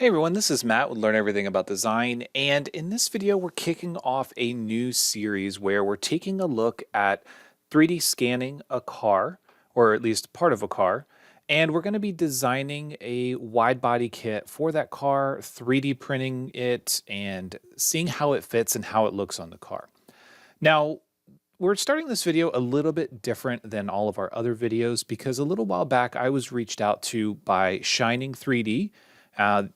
Hey everyone, this is Matt with Learn Everything About Design, and in this video we're kicking off a new series where we're taking a look at 3D scanning a car, or at least part of a car, and we're going to be designing a wide body kit for that car, 3D printing it, and seeing how it fits and how it looks on the car. Now, we're starting this video a little bit different than all of our other videos because a little while back I was reached out to by Shining 3D.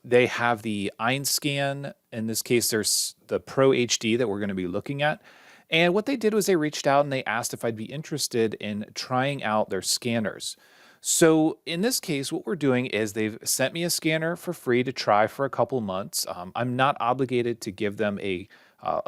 They have the Einscan. In this case, there's the Pro HD that we're going to be looking at. And what they did was they reached out and they asked if I'd be interested in trying out their scanners. So in this case, what we're doing is they've sent me a scanner for free to try for a couple months. I'm not obligated to give them a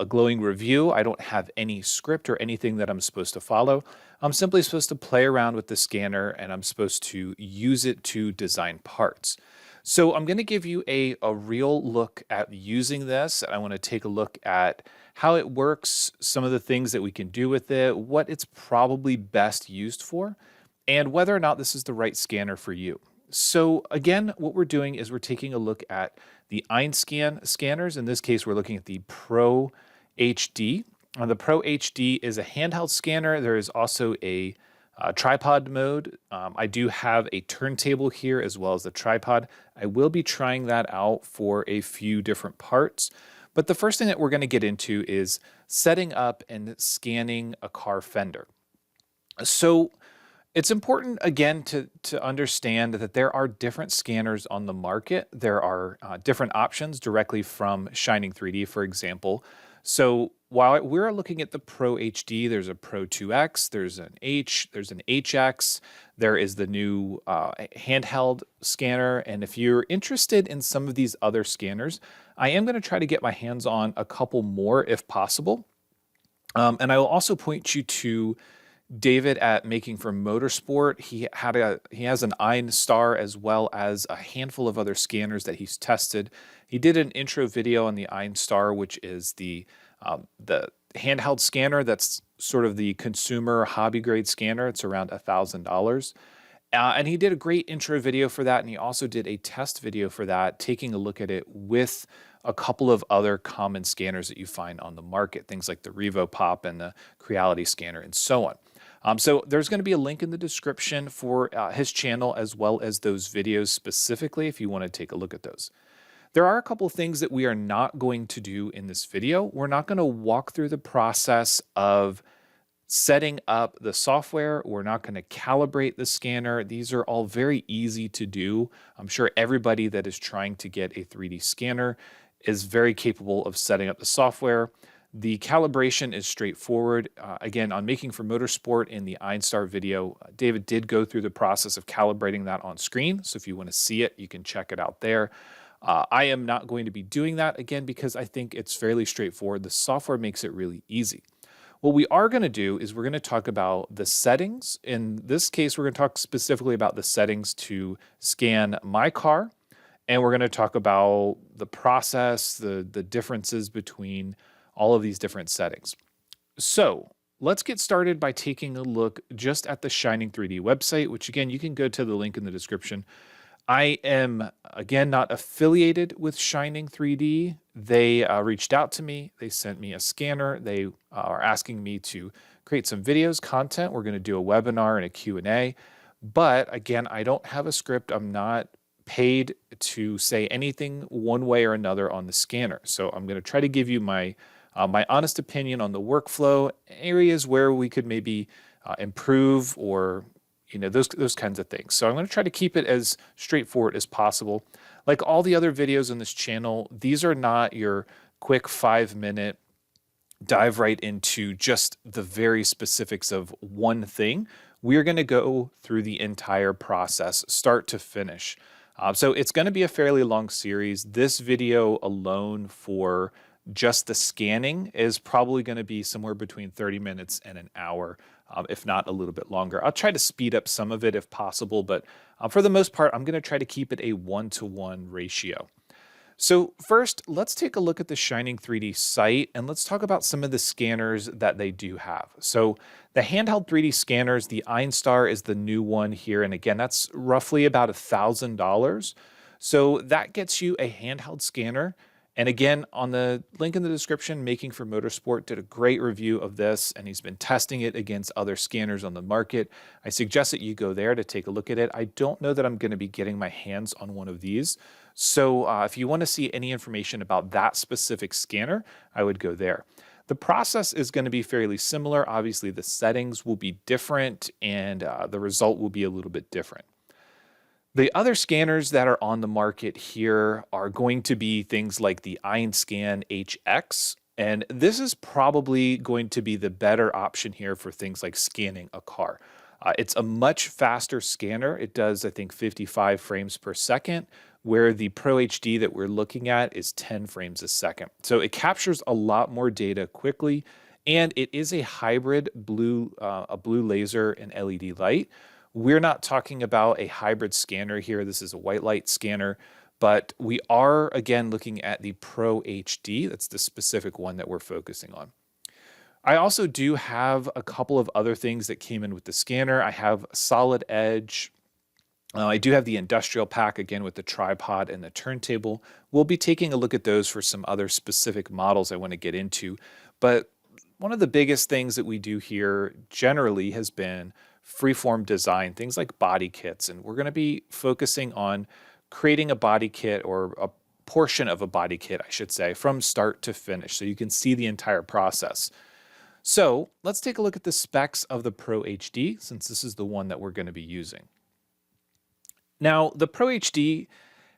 glowing review. I don't have any script or anything that I'm supposed to follow. I'm simply supposed to play around with the scanner and I'm supposed to use it to design parts. So I'm going to give you a real look at using this. I want to take a look at how it works, some of the things that we can do with it, what it's probably best used for, and whether or not this is the right scanner for you. So again, what we're doing is we're taking a look at the Einscan scanners. In this case, we're looking at the Pro HD. The Pro HD is a handheld scanner. There is also a tripod mode. I do have a turntable here as well as the tripod. I will be trying that out for a few different parts. But the first thing that we're going to get into is setting up and scanning a car fender. So it's important, again, to understand that there are different scanners on the market. There are different options directly from Shining 3D, for example. So while we're looking at the Pro HD, there's a Pro 2X, there's an HX, there is the new handheld scanner. And if you're interested in some of these other scanners, I am going to try to get my hands on a couple more if possible. And I will also point you to David at Making for Motorsport. He has an Einstar as well as a handful of other scanners that he's tested. He did an intro video on the Einstar, which is the handheld scanner that's sort of the consumer hobby grade scanner. It's around $1,000. And he did a great intro video for that, and he also did a test video for that, taking a look at it with a couple of other common scanners that you find on the market, things like the Revo Pop and the Creality scanner and so on. So there's going to be a link in the description for his channel as well as those videos specifically if you want to take a look at those. There are a couple of things that we are not going to do in this video. We're not going to walk through the process of setting up the software. We're not going to calibrate the scanner. These are all very easy to do. I'm sure everybody that is trying to get a 3D scanner is very capable of setting up the software. The calibration is straightforward. Again, on Making for Motorsport in the Einstar video, David did go through the process of calibrating that on screen. So if you want to see it, you can check it out there. I am not going to be doing that again because I think it's fairly straightforward. The software makes it really easy. What we are going to do is we're going to talk about the settings. In this case, we're going to talk specifically about the settings to scan my car. And we're going to talk about the process, the differences between all of these different settings. So let's get started by taking a look just at the Shining 3D website, which again, you can go to the link in the description. I am, again, not affiliated with Shining 3D. They reached out to me. They sent me a scanner. They are asking me to create some videos, content. We're going to do a webinar and a Q&A. But again, I don't have a script. I'm not paid to say anything one way or another on the scanner. So I'm going to try to give you my honest opinion on the workflow, areas where we could maybe improve or those kinds of things. So I'm going to try to keep it as straightforward as possible. Like all the other videos on this channel, these are not your quick 5-minute dive right into just the very specifics of one thing. We're going to go through the entire process, start to finish. So it's going to be a fairly long series. This video alone for just the scanning is probably going to be somewhere between 30 minutes and an hour, if not a little bit longer. I'll try to speed up some of it if possible, but for the most part, I'm going to try to keep it a 1-to-1 ratio. So first, let's take a look at the Shining 3D site and let's talk about some of the scanners that they do have. So the handheld 3D scanners, the Einstar is the new one here. And again, that's roughly about $1,000. So that gets you a handheld scanner. And again, on the link in the description, Making for Motorsport did a great review of this, and he's been testing it against other scanners on the market. I suggest that you go there to take a look at it. I don't know that I'm going to be getting my hands on one of these. So if you want to see any information about that specific scanner, I would go there. The process is going to be fairly similar. Obviously, the settings will be different, and the result will be a little bit different. The other scanners that are on the market here are going to be things like the Einscan HX, and this is probably going to be the better option here for things like scanning a car. It's a much faster scanner. It does, I think, 55 frames per second, where the Pro HD that we're looking at is 10 frames a second. So it captures a lot more data quickly, and it is a hybrid blue laser and LED light. We're not talking about a hybrid scanner here. This is a white light scanner, but we are, again, looking at the Pro HD. That's the specific one that we're focusing on. I also do have a couple of other things that came in with the scanner. I have Solid Edge. I do have the industrial pack, again, with the tripod and the turntable. We'll be taking a look at those for some other specific models I want to get into. But one of the biggest things that we do here generally has been freeform design, things like body kits. And we're going to be focusing on creating a body kit, or a portion of a body kit, I should say, from start to finish, so you can see the entire process. So let's take a look at the specs of the Pro HD, since this is the one that we're going to be using. Now, the Pro HD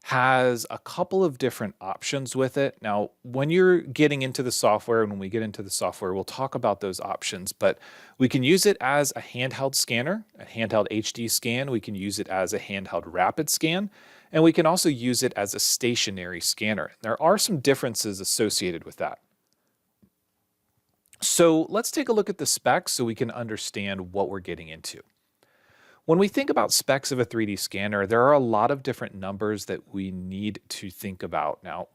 has a couple of different options with it. Now, when you're getting into the software, and when we get into the software, we'll talk about those options, but we can use it as a handheld scanner, a handheld HD scan. We can use it as a handheld rapid scan, and we can also use it as a stationary scanner. There are some differences associated with that. So let's take a look at the specs so we can understand what we're getting into. When we think about specs of a 3D scanner, there are a lot of different numbers that we need to think about. Now,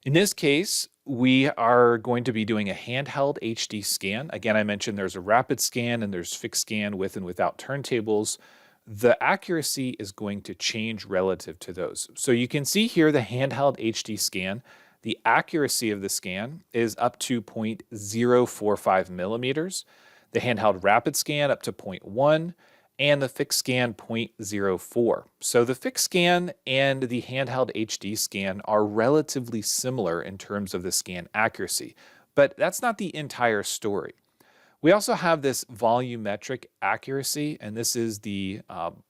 in this case, we are going to be doing a handheld HD scan. Again, I mentioned there's a rapid scan and there's fixed scan with and without turntables. The accuracy is going to change relative to those. So you can see here the handheld HD scan. The accuracy of the scan is up to 0.045 millimeters. The handheld rapid scan up to 0.1. And the fixed scan 0.04. So the fixed scan and the handheld HD scan are relatively similar in terms of the scan accuracy, but that's not the entire story. We also have this volumetric accuracy, and this is the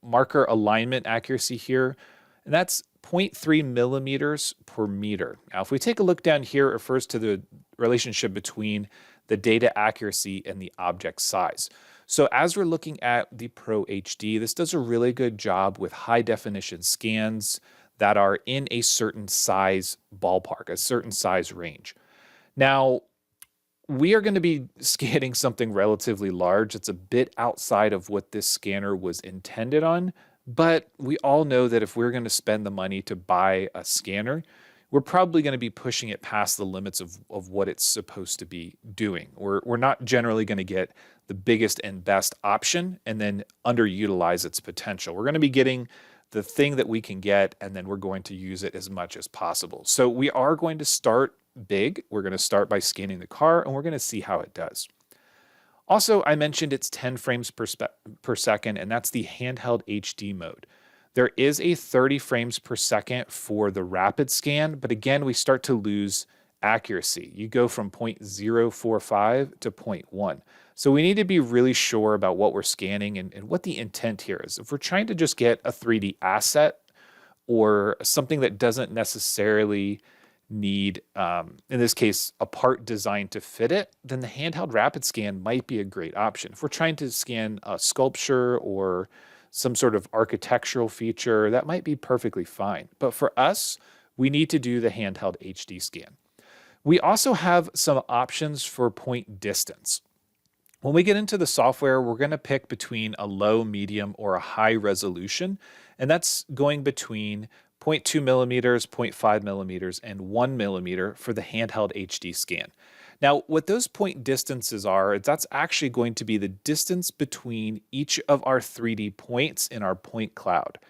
marker alignment accuracy here, and that's 0.3 millimeters per meter. Now, if we take a look down here, it refers to the relationship between the data accuracy and the object size. So as we're looking at the Pro HD, this does a really good job with high definition scans that are in a certain size ballpark, a certain size range. Now, we are going to be scanning something relatively large. It's a bit outside of what this scanner was intended on, but we all know that if we're going to spend the money to buy a scanner, we're probably going to be pushing it past the limits of what it's supposed to be doing. We're not generally going to get the biggest and best option and then underutilize its potential. We're going to be getting the thing that we can get, and then we're going to use it as much as possible. So we are going to start big. We're going to start by scanning the car, and we're going to see how it does. Also, I mentioned it's 10 frames per second, and that's the handheld HD mode. There is a 30 frames per second for the rapid scan, but again, we start to lose accuracy. You go from 0.045 to 0.1. So we need to be really sure about what we're scanning and what the intent here is. If we're trying to just get a 3D asset or something that doesn't necessarily need, in this case, a part designed to fit it, then the handheld rapid scan might be a great option. If we're trying to scan a sculpture or some sort of architectural feature, that might be perfectly fine. But for us, we need to do the handheld HD scan. We also have some options for point distance. When we get into the software, we're going to pick between a low, medium, or a high resolution, and that's going between 0.2 millimeters, 0.5 millimeters, and 1 millimeter for the handheld HD scan. Now, what those point distances are, that's actually going to be the distance between each of our 3D points in our point cloud.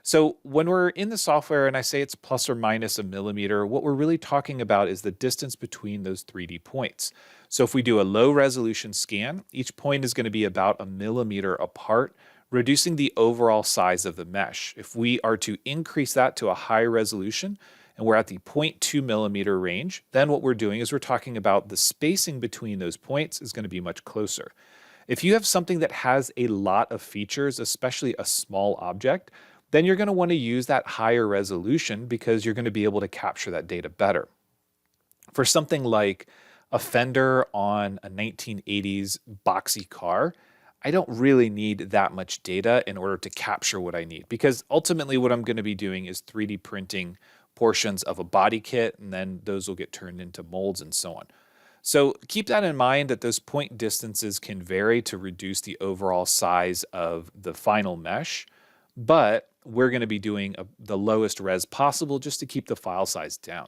So when we're in the software and I say it's plus or minus a millimeter, what we're really talking about is the distance between those 3D points. So if we do a low resolution scan, each point is going to be about a millimeter apart, reducing the overall size of the mesh. If we are to increase that to a high resolution, and we're at the 0.2 millimeter range, then what we're doing is we're talking about the spacing between those points is going to be much closer. If you have something that has a lot of features, especially a small object, then you're going to want to use that higher resolution because you're going to be able to capture that data better. For something like a Fender on a 1980s boxy car, I don't really need that much data in order to capture what I need, because ultimately what I'm going to be doing is 3D printing portions of a body kit, and then those will get turned into molds and so on. So keep that in mind, that those point distances can vary to reduce the overall size of the final mesh, but we're going to be doing the lowest res possible just to keep the file size down.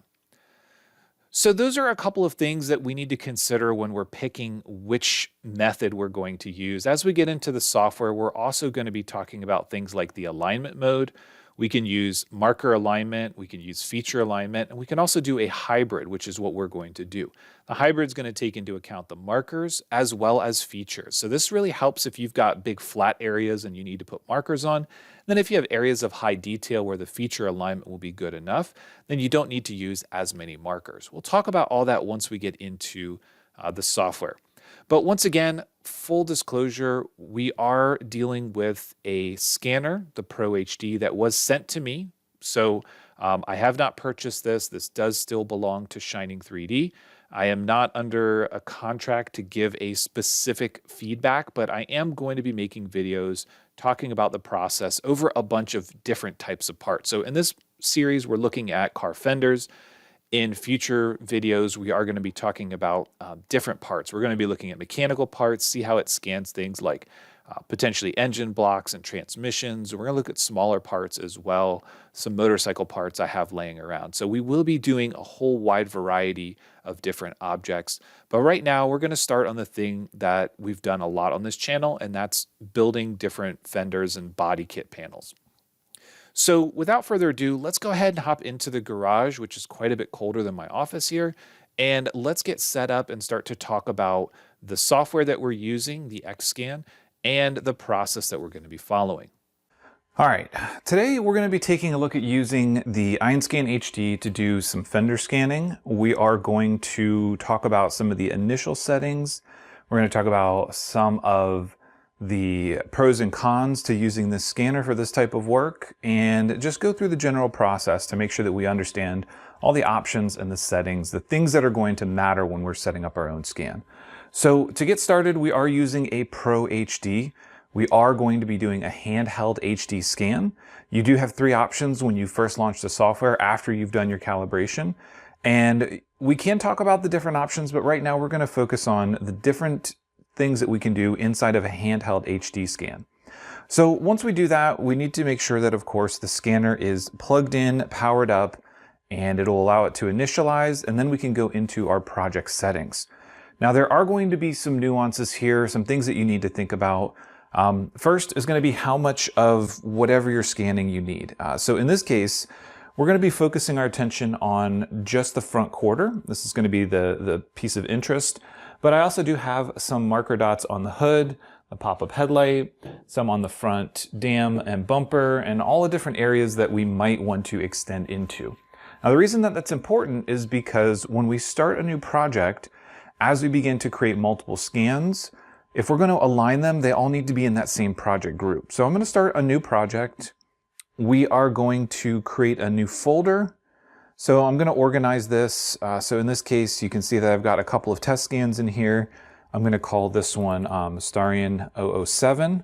So those are a couple of things that we need to consider when we're picking which method we're going to use. As we get into the software, we're also going to be talking about things like the alignment mode. We can use marker alignment, we can use feature alignment, and we can also do a hybrid, which is what we're going to do. The hybrid is going to take into account the markers as well as features. So this really helps if you've got big flat areas and you need to put markers on. Then if you have areas of high detail where the feature alignment will be good enough, then you don't need to use as many markers. We'll talk about all that once we get into the software. But once again, full disclosure, we are dealing with a scanner, the Pro HD, that was sent to me. So I have not purchased this. This does still belong to Shining 3D. I am not under a contract to give a specific feedback, but I am going to be making videos talking about the process over a bunch of different types of parts. So in this series, we're looking at car fenders. In future videos, we are going to be talking about different parts. We're going to be looking at mechanical parts, see how it scans things like potentially engine blocks and transmissions. We're going to look at smaller parts as well, some motorcycle parts I have laying around. So we will be doing a whole wide variety of different objects. But right now, we're going to start on the thing that we've done a lot on this channel, and that's building different fenders and body kit panels. So without further ado, let's go ahead and hop into the garage, which is quite a bit colder than my office here. And let's get set up and start to talk about the software that we're using, the Einscan, and the process that we're going to be following. All right, today we're going to be taking a look at using the Einscan HD to do some fender scanning. We are going to talk about some of the initial settings. We're going to talk about some of the pros and cons to using this scanner for this type of work, and just go through the general process to make sure that we understand all the options and the settings, the things that are going to matter when we're setting up our own scan. So to get started, we are using a Pro HD. We are going to be doing a handheld HD scan. You do have 3 options when you first launch the software after you've done your calibration. And we can talk about the different options, but right now we're going to focus on the different things that we can do inside of a handheld HD scan. So once we do that, we need to make sure that, of course, the scanner is plugged in, powered up, and it'll allow it to initialize, and then we can go into our project settings. Now, there are going to be some nuances here, some things that you need to think about. First is going to be how much of whatever you're scanning you need. So in this case, we're going to be focusing our attention on just the front quarter. This is going to be the piece of interest. But I also do have some marker dots on the hood, the pop-up headlight, some on the front dam and bumper, and all the different areas that we might want to extend into. Now, the reason that that's important is because when we start a new project, as we begin to create multiple scans, if we're going to align them, they all need to be in that same project group. So I'm going to start a new project. We are going to create a new folder. So I'm going to organize this. So in this case, you can see that I've got a couple of test scans in here. I'm going to call this one Starion 007.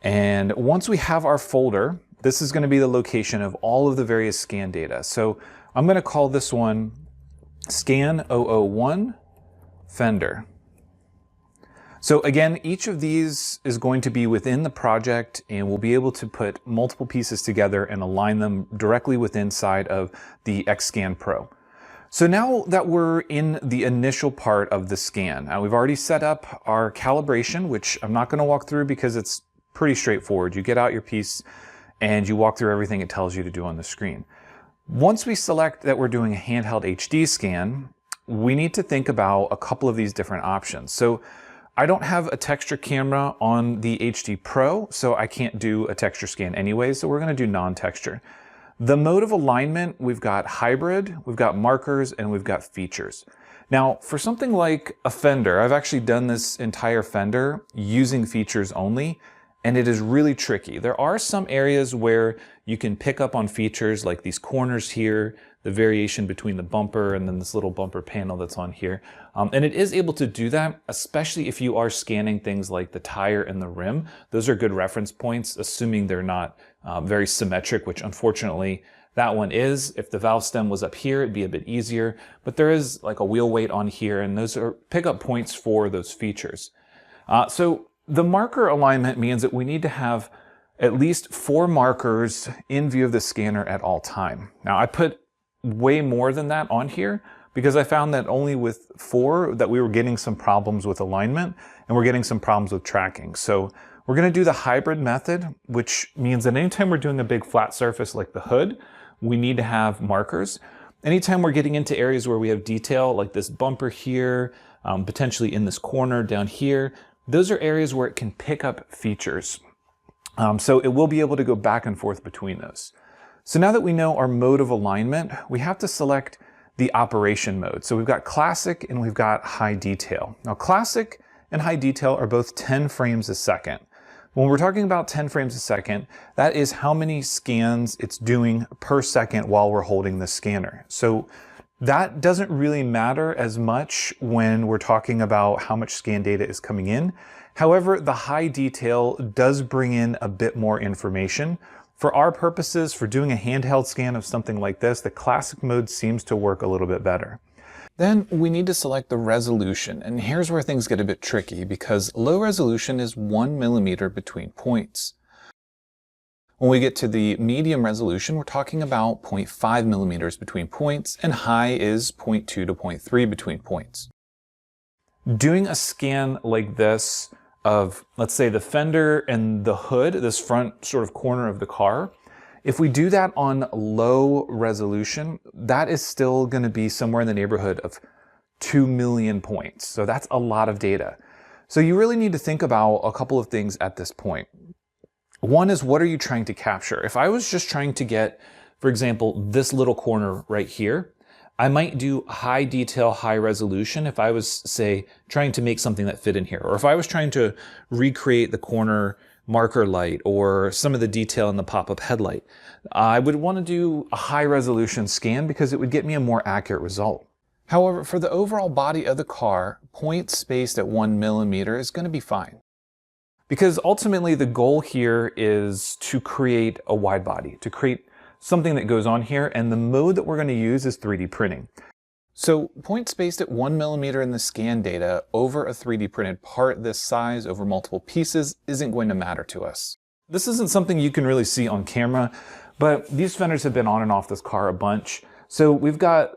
And once we have our folder, this is going to be the location of all of the various scan data. So I'm going to call this one Scan 001 Fender. So again, each of these is going to be within the project, and we'll be able to put multiple pieces together and align them directly within inside of the Einscan Pro. So now that we're in the initial part of the scan, we've already set up our calibration, which I'm not going to walk through because it's pretty straightforward. You get out your piece and you walk through everything it tells you to do on the screen. Once we select that we're doing a handheld HD scan, we need to think about a couple of these different options. So I don't have a texture camera on the HD Pro, so I can't do a texture scan anyway, so we're gonna do non-texture. The mode of alignment, we've got hybrid, we've got markers, and we've got features. Now, for something like a Fender, I've actually done this entire Fender using features only, and it is really tricky. There are some areas where you can pick up on features like these corners here, the variation between the bumper and then this little bumper panel that's on here. And it is able to do that, especially if you are scanning things like the tire and the rim. Those are good reference points, assuming they're not very symmetric, which unfortunately that one is. If the valve stem was up here, it'd be a bit easier, but there is like a wheel weight on here, and those are pickup points for those features. So the marker alignment means that we need to have at least 4 markers in view of the scanner at all time. Now I put way more than that on here because I found that only with 4 that we were getting some problems with alignment and we're getting some problems with tracking. So we're going to do the hybrid method, which means that anytime we're doing a big flat surface like the hood, we need to have markers. Anytime we're getting into areas where we have detail like this bumper here, potentially in this corner down here, those are areas where it can pick up features. So it will be able to go back and forth between those. So now that we know our mode of alignment, we have to select the operation mode. So we've got classic and we've got high detail. Now classic and high detail are both 10 frames a second. When we're talking about 10 frames a second, that is how many scans it's doing per second while we're holding the scanner. So that doesn't really matter as much when we're talking about how much scan data is coming in. However, the high detail does bring in a bit more information. For our purposes, for doing a handheld scan of something like this, the classic mode seems to work a little bit better. Then we need to select the resolution, and here's where things get a bit tricky because low resolution is 1 millimeter between points. When we get to the medium resolution, we're talking about 0.5 millimeters between points, and high is 0.2 to 0.3 between points. Doing a scan like this of, let's say, the fender and the hood, this front sort of corner of the car, if we do that on low resolution, that is still going to be somewhere in the neighborhood of 2 million points. So that's a lot of data. So you really need to think about a couple of things at this point. One is, what are you trying to capture? If I was just trying to get, for example, this little corner right here, I might do high detail, high resolution if I was, say, trying to make something that fit in here. Or if I was trying to recreate the corner marker light or some of the detail in the pop-up headlight, I would want to do a high resolution scan because it would get me a more accurate result. However, for the overall body of the car, points spaced at 1 millimeter is going to be fine. Because ultimately the goal here is to create a wide body, to create something that goes on here, and the mode that we're going to use is 3D printing. So points spaced at 1 millimeter in the scan data over a 3D printed part this size over multiple pieces isn't going to matter to us. This isn't something you can really see on camera, but these fenders have been on and off this car a bunch. So we've got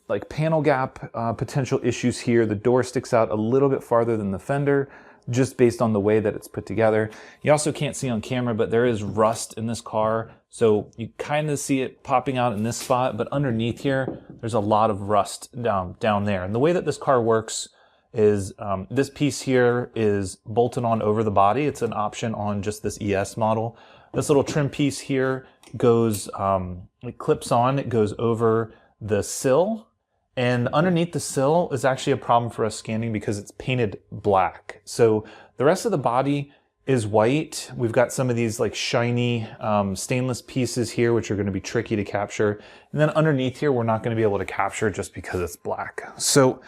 like panel gap potential issues here. The door sticks out a little bit farther than the fender, just based on the way that it's put together. You also can't see on camera, but there is rust in this car. So you kind of see it popping out in this spot, but underneath here, there's a lot of rust down there. And the way that this car works is this piece here is bolted on over the body. It's an option on just this ES model. This little trim piece here goes, it clips on, it goes over the sill. And underneath the sill is actually a problem for us scanning because it's painted black. So the rest of the body is white. We've got some of these like shiny stainless pieces here, which are going to be tricky to capture. And then underneath here, we're not going to be able to capture just because it's black. So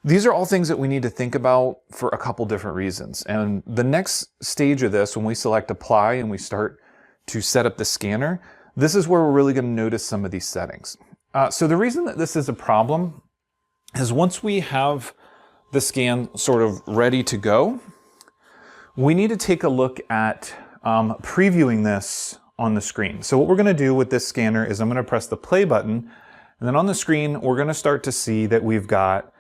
these are all things that we need to think about for a couple different reasons. And the next stage of this, when we select apply and we start to set up the scanner, this is where we're really going to notice some of these settings. So the reason that this is a problem is once we have the scan sort of ready to go, we need to take a look at previewing this on the screen. So what we're going to do with this scanner is I'm going to press the play button, and then on the screen, we're going to start to see that we've got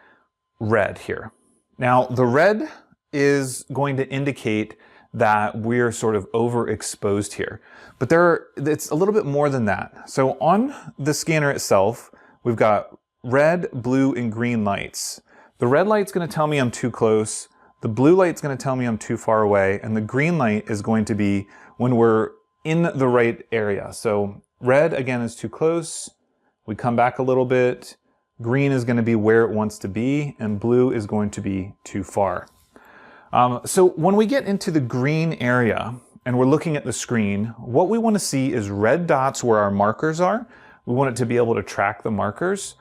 red here. Now, the red is going to indicate that we're sort of overexposed here. But it's a little bit more than that. So on the scanner itself, we've got red, blue, and green lights. The red light's going to tell me I'm too close. The blue light's going to tell me I'm too far away. And the green light is going to be when we're in the right area. So red, again, is too close. We come back a little bit. Green is going to be where it wants to be, and blue is going to be too far. So when we get into the green area and we're looking at the screen, what we want to see is red dots where our markers are. We want it to be able to track the markers.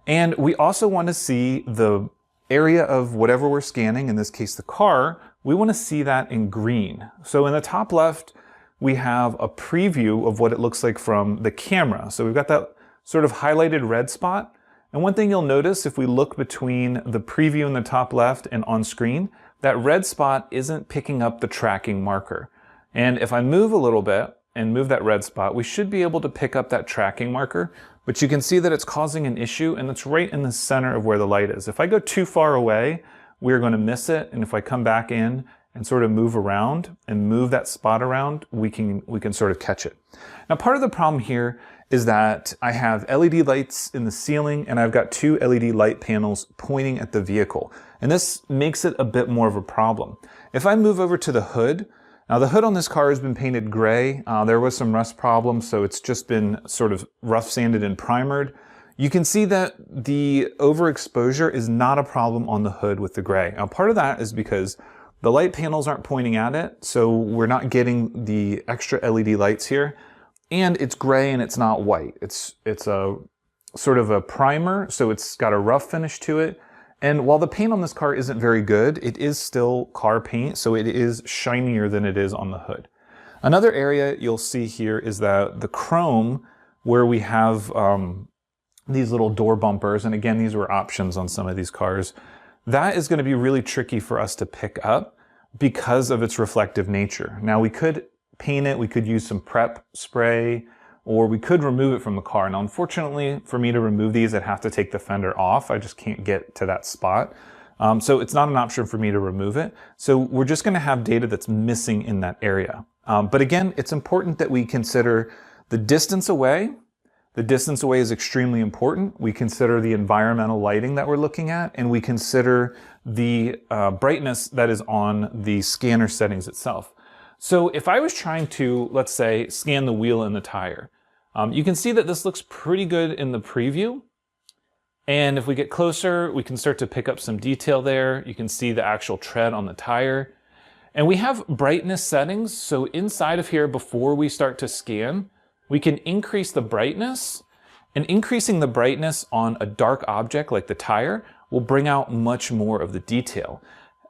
And we also want to see the area of whatever we're scanning, in this case the car, we want to see that in green. So in the top left, we have a preview of what it looks like from the camera. So we've got that sort of highlighted red spot. And one thing you'll notice if we look between the preview in the top left and on screen, that red spot isn't picking up the tracking marker. And if I move a little bit and move that red spot, we should be able to pick up that tracking marker, but you can see that it's causing an issue, and it's right in the center of where the light is. If I go too far away, we're going to miss it, and if I come back in and sort of move around and move that spot around, we can sort of catch it. Now, part of the problem here is that I have LED lights in the ceiling and I've got two LED light panels pointing at the vehicle. And this makes it a bit more of a problem. If I move over to the hood, now the hood on this car has been painted gray. There was some rust problems, so it's just been sort of rough sanded and primered. You can see that the overexposure is not a problem on the hood with the gray. Now part of that is because the light panels aren't pointing at it, so we're not getting the extra LED lights here. And it's gray and it's not white. It's a sort of a primer, so it's got a rough finish to it. And while the paint on this car isn't very good, it is still car paint, so it is shinier than it is on the hood. Another area you'll see here is that the chrome, where we have these little door bumpers, and again, these were options on some of these cars, that is going to be really tricky for us to pick up because of its reflective nature. Now we could paint it, we could use some prep spray, or we could remove it from the car. Now, unfortunately, for me to remove these, I'd have to take the fender off. I just can't get to that spot. So it's not an option for me to remove it. So we're just gonna have data that's missing in that area. But again, it's important that we consider the distance away. The distance away is extremely important. We consider the environmental lighting that we're looking at, and we consider the brightness that is on the scanner settings itself. So if I was trying to, let's say, scan the wheel and the tire, you can see that this looks pretty good in the preview. And if we get closer, we can start to pick up some detail there. You can see the actual tread on the tire. And we have brightness settings. So inside of here, before we start to scan, we can increase the brightness. And increasing the brightness on a dark object like the tire will bring out much more of the detail.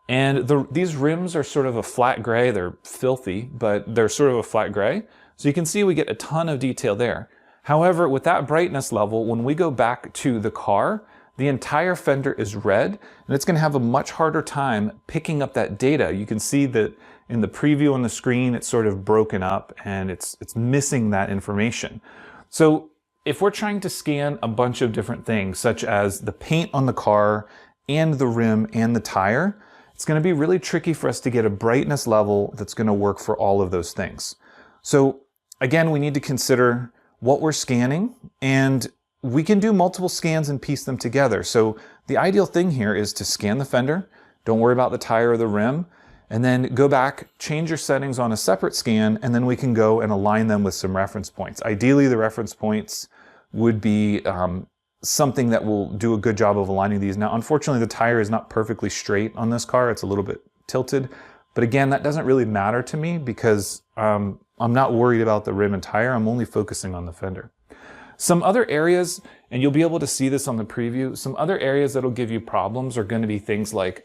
And these rims are sort of a flat gray. They're filthy, but they're sort of a flat gray. So you can see we get a ton of detail there. However, with that brightness level, when we go back to the car, the entire fender is red, and it's going to have a much harder time picking up that data. You can see that in the preview on the screen, it's sort of broken up and it's missing that information. So if we're trying to scan a bunch of different things, such as the paint on the car and the rim and the tire, it's going to be really tricky for us to get a brightness level that's going to work for all of those things. So again, we need to consider what we're scanning, and we can do multiple scans and piece them together. So the ideal thing here is to scan the fender, don't worry about the tire or the rim, and then go back, change your settings on a separate scan, and then we can go and align them with some reference points. Ideally, the reference points would be something that will do a good job of aligning these. Now, unfortunately, the tire is not perfectly straight on this car. It's a little bit tilted. But again, that doesn't really matter to me because I'm not worried about the rim and tire. I'm only focusing on the fender. Some other areas, and you'll be able to see this on the preview, some other areas that'll give you problems are going to be things like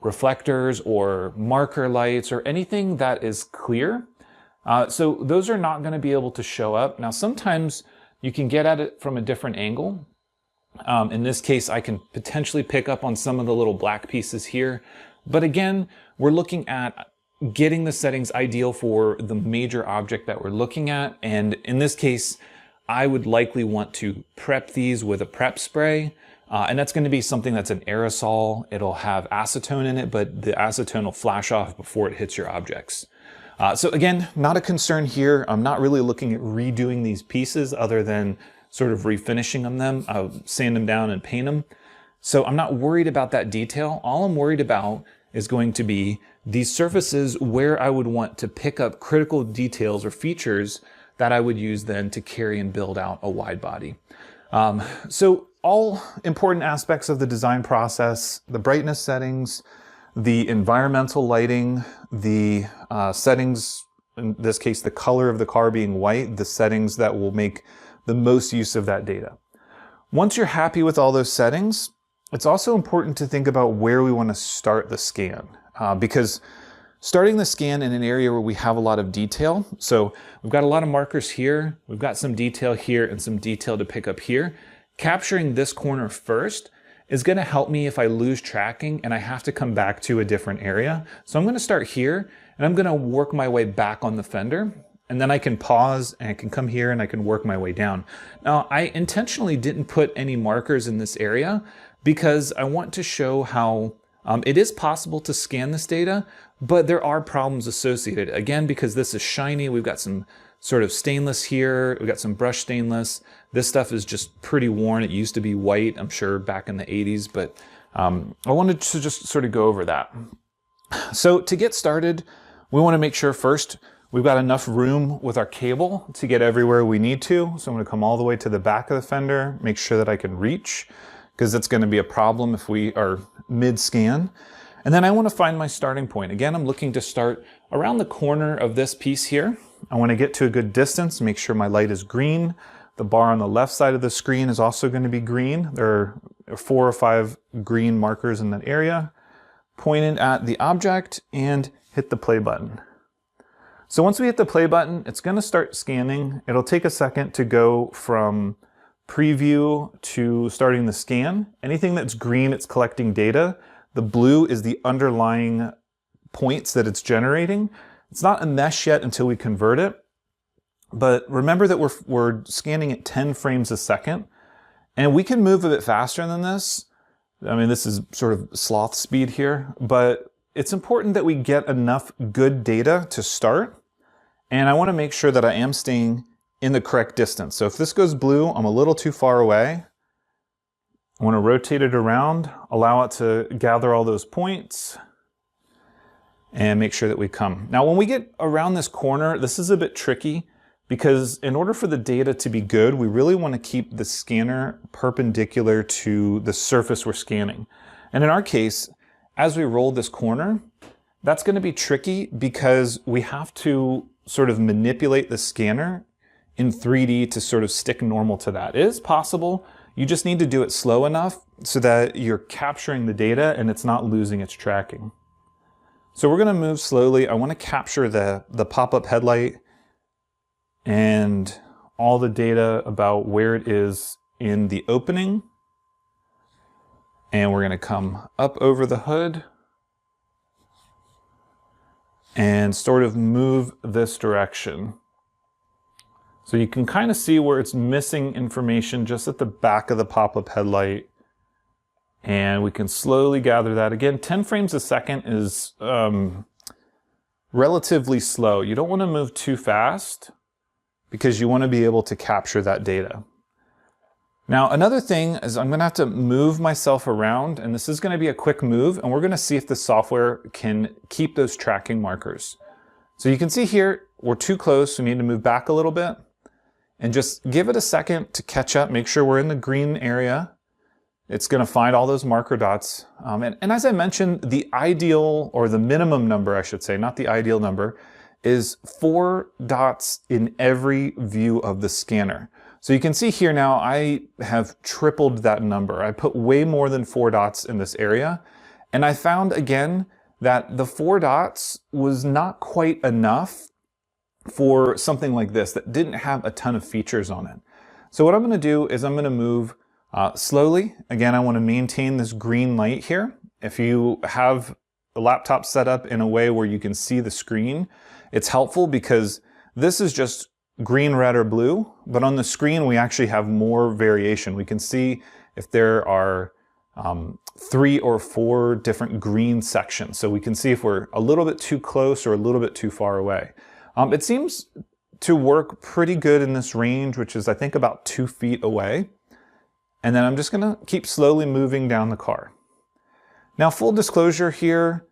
reflectors or marker lights or anything that is clear. So those are not going to be able to show up. Now, sometimes you can get at it from a different angle. In this case, I can potentially pick up on some of the little black pieces here. But again, we're looking at getting the settings ideal for the major object that we're looking at. And in this case, I would likely want to prep these with a prep spray. And that's going to be something that's an aerosol. It'll have acetone in it, but the acetone will flash off before it hits your objects. So again, not a concern here. I'm not really looking at redoing these pieces other than sort of refinishing them. I'll sand them down and paint them. So I'm not worried about that detail. All I'm worried about is going to be these surfaces where I would want to pick up critical details or features that I would use then to carry and build out a wide body. So all important aspects of the design process, the brightness settings, the environmental lighting, the settings, in this case, the color of the car being white, the settings that will make the most use of that data. Once you're happy with all those settings, it's also important to think about where we want to start the scan, because starting the scan in an area where we have a lot of detail, so we've got a lot of markers here, we've got some detail here and some detail to pick up here. Capturing this corner first is going to help me if I lose tracking and I have to come back to a different area. So I'm going to start here and I'm going to work my way back on the fender, and then I can pause and I can come here and I can work my way down. Now, I intentionally didn't put any markers in this area because I want to show how it is possible to scan this data, but there are problems associated. Again, because this is shiny, we've got some sort of stainless here, we've got some brush stainless. This stuff is just pretty worn. It used to be white, I'm sure, back in the 80s, but I wanted to just sort of go over that. So to get started, we want to make sure first we've got enough room with our cable to get everywhere we need to. So I'm going to come all the way to the back of the fender, make sure that I can reach, because that's going to be a problem if we are mid-scan. And then I want to find my starting point. Again, I'm looking to start around the corner of this piece here. I want to get to a good distance, make sure my light is green. The bar on the left side of the screen is also going to be green. There are 4 or 5 green markers in that area. Point it at the object and hit the play button. So once we hit the play button, it's going to start scanning. It'll take a second to go from preview to starting the scan. Anything that's green, it's collecting data. The blue is the underlying points that it's generating. It's not a mesh yet until we convert it. But remember that we're scanning at 10 frames a second, and we can move a bit faster than this. I mean, this is sort of sloth speed here, but it's important that we get enough good data to start. And I want to make sure that I am staying in the correct distance. So if this goes blue, I'm a little too far away. I want to rotate it around, allow it to gather all those points, and make sure that we come. Now, when we get around this corner, this is a bit tricky because in order for the data to be good, we really want to keep the scanner perpendicular to the surface we're scanning. And in our case, as we roll this corner, that's going to be tricky because we have to sort of manipulate the scanner in 3D to sort of stick normal to that. It is possible. You just need to do it slow enough so that you're capturing the data and it's not losing its tracking. So we're going to move slowly. I want to capture the pop-up headlight and all the data about where it is in the opening. And we're going to come up over the hood and sort of move this direction. So you can kind of see where it's missing information just at the back of the pop-up headlight. And we can slowly gather that. Again, 10 frames a second is relatively slow. You don't want to move too fast because you want to be able to capture that data. Now, another thing is I'm going to have to move myself around, and this is going to be a quick move, and we're going to see if the software can keep those tracking markers. So you can see here, we're too close. We need to move back a little bit and just give it a second to catch up, make sure we're in the green area. It's going to find all those marker dots. And as I mentioned, the ideal, or the minimum number, I should say, not the ideal number, is 4 dots in every view of the scanner. So you can see here now, I have tripled that number. I put way more than 4 dots in this area. And I found again that the 4 dots was not quite enough for something like this that didn't have a ton of features on it. So what I'm going to do is I'm going to move slowly. Again, I want to maintain this green light here. If you have the laptop set up in a way where you can see the screen, it's helpful because this is just green, red, or blue, but on the screen we actually have more variation. We can see if there are 3 or 4 different green sections. So we can see if we're a little bit too close or a little bit too far away. It seems to work pretty good in this range, which is I think about 2 feet away. And then I'm just gonna keep slowly moving down the car. Now, full disclosure here,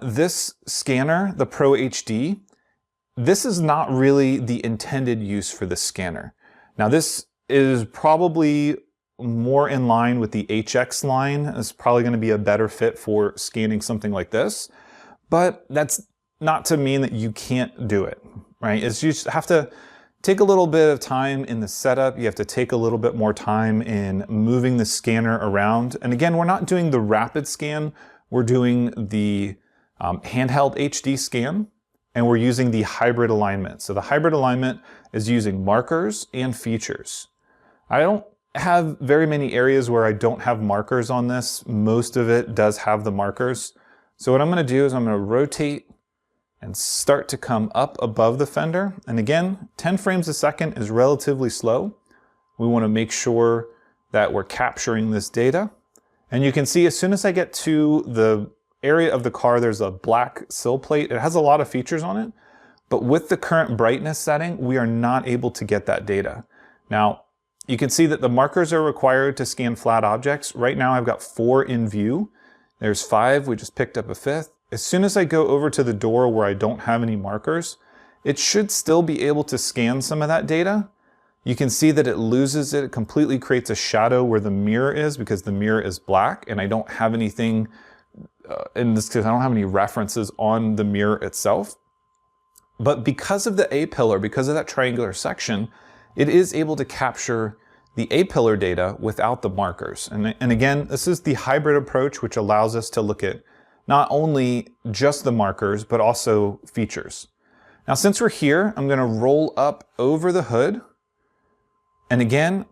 this scanner, the Pro HD, this is not really the intended use for the scanner. Now, this is probably more in line with the HX line. It's probably going to be a better fit for scanning something like this, but that's not to mean that you can't do it, right? It's you just have to take a little bit of time in the setup. You have to take a little bit more time in moving the scanner around. And again, we're not doing the rapid scan. We're doing the handheld HD scan, and we're using the hybrid alignment. So the hybrid alignment is using markers and features. I don't have very many areas where I don't have markers on this. Most of it does have the markers. So what I'm going to do is I'm going to rotate and start to come up above the fender. And again, 10 frames a second is relatively slow. We want to make sure that we're capturing this data. And you can see as soon as I get to the area of the car, there's a black sill plate. It has a lot of features on it, but with the current brightness setting, we are not able to get that data. Now, you can see that the markers are required to scan flat objects. Right now I've got 4 in view. There's 5, we just picked up a 5th. As soon as I go over to the door where I don't have any markers, it should still be able to scan some of that data. You can see that it loses it. It completely creates a shadow where the mirror is because the mirror is black, and I don't have anything, in this case, I don't have any references on the mirror itself. But because of the A-pillar, because of that triangular section, it is able to capture the A-pillar data without the markers. And again, this is the hybrid approach, which allows us to look at not only just the markers, but also features. Now, since we're here, I'm going to roll up over the hood. And again,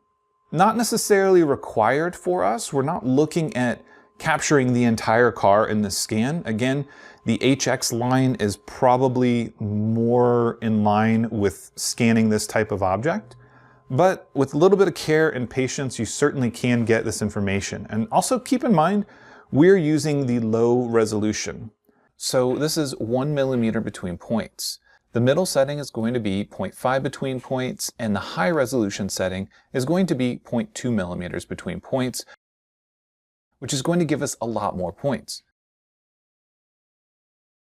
not necessarily required for us. We're not looking at capturing the entire car in this scan. Again, the HX line is probably more in line with scanning this type of object. But with a little bit of care and patience, you certainly can get this information. And also keep in mind, we're using the low resolution. So this is 1 millimeter between points. The middle setting is going to be 0.5 between points, and the high resolution setting is going to be 0.2 millimeters between points, which is going to give us a lot more points.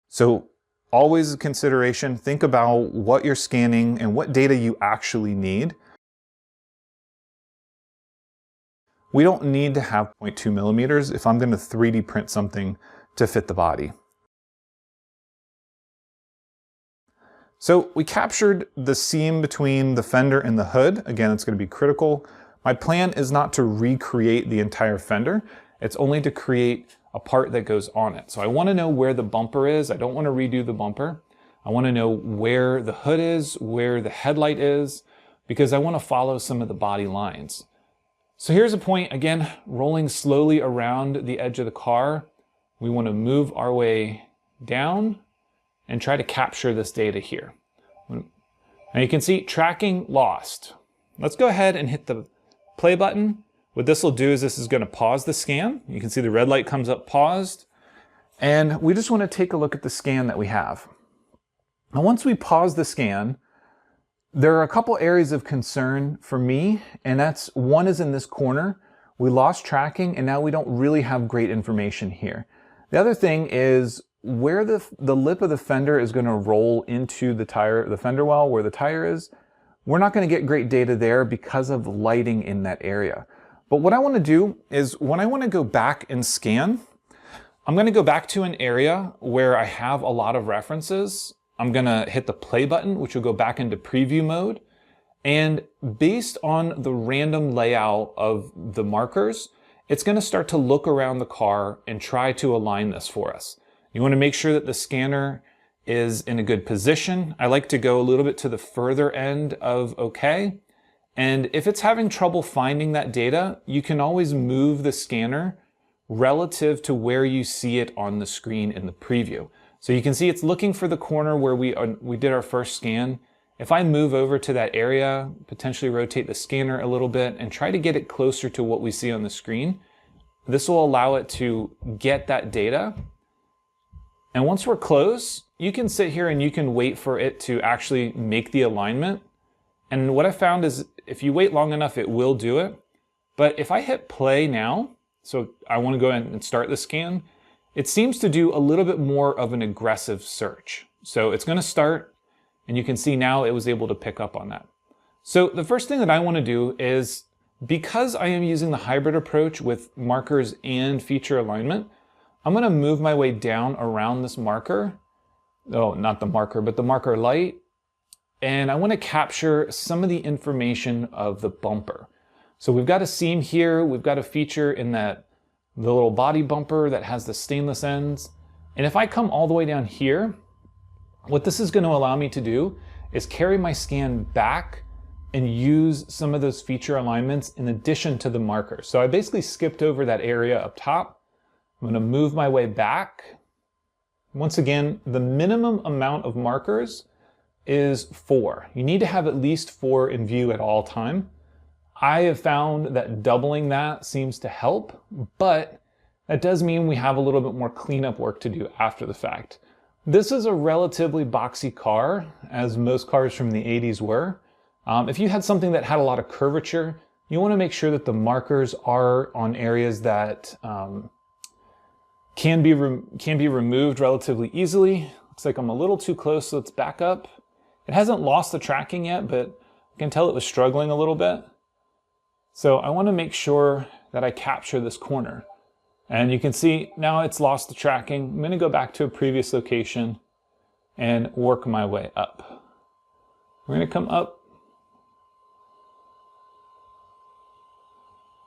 So always a consideration, think about what you're scanning and what data you actually need. We don't need to have 0.2 millimeters if I'm going to 3D print something to fit the body. So we captured the seam between the fender and the hood. Again, it's going to be critical. My plan is not to recreate the entire fender. It's only to create a part that goes on it. So I want to know where the bumper is. I don't want to redo the bumper. I want to know where the hood is, where the headlight is, because I want to follow some of the body lines. So here's a point, again, rolling slowly around the edge of the car. We want to move our way down and try to capture this data here. Now you can see tracking lost. Let's go ahead and hit the play button. What this will do is this is going to pause the scan. You can see the red light comes up paused. And we just want to take a look at the scan that we have. Now once we pause the scan, there are a couple areas of concern for me, and that's one is in this corner. We lost tracking and now we don't really have great information here. The other thing is where the lip of the fender is going to roll into the tire, the fender well where the tire is. We're not going to get great data there because of lighting in that area. But what I want to do is when I want to go back and scan, I'm going to go back to an area where I have a lot of references. I'm going to hit the play button, which will go back into preview mode. And based on the random layout of the markers, it's going to start to look around the car and try to align this for us. You want to make sure that the scanner is in a good position. I like to go a little bit to the further end of OK. And if it's having trouble finding that data, you can always move the scanner relative to where you see it on the screen in the preview. So you can see it's looking for the corner where we did our first scan. If I move over to that area, potentially rotate the scanner a little bit and try to get it closer to what we see on the screen, this will allow it to get that data. And once we're close, you can sit here and you can wait for it to actually make the alignment. And what I found is if you wait long enough, it will do it. But if I hit play now, so I want to go ahead and start the scan, it seems to do a little bit more of an aggressive search. So it's going to start, and you can see now it was able to pick up on that. So the first thing that I want to do is, because I am using the hybrid approach with markers and feature alignment, I'm going to move my way down around this marker. Oh, not the marker, but the marker light. And I want to capture some of the information of the bumper. So we've got a seam here. We've got a feature in that the little body bumper that has the stainless ends. And if I come all the way down here, what this is going to allow me to do is carry my scan back and use some of those feature alignments in addition to the marker. So I basically skipped over that area up top. I'm going to move my way back. Once again, the minimum amount of markers is 4. You need to have at least 4 in view at all time. I have found that doubling that seems to help, but that does mean we have a little bit more cleanup work to do after the fact. This is a relatively boxy car, as most cars from the 80s were. If you had something that had a lot of curvature, you want to make sure that the markers are on areas that can be removed relatively easily. Looks like I'm a little too close, so let's back up. It hasn't lost the tracking yet, but I can tell it was struggling a little bit. So I want to make sure that I capture this corner. And you can see now it's lost the tracking. I'm going to go back to a previous location and work my way up. We're going to come up,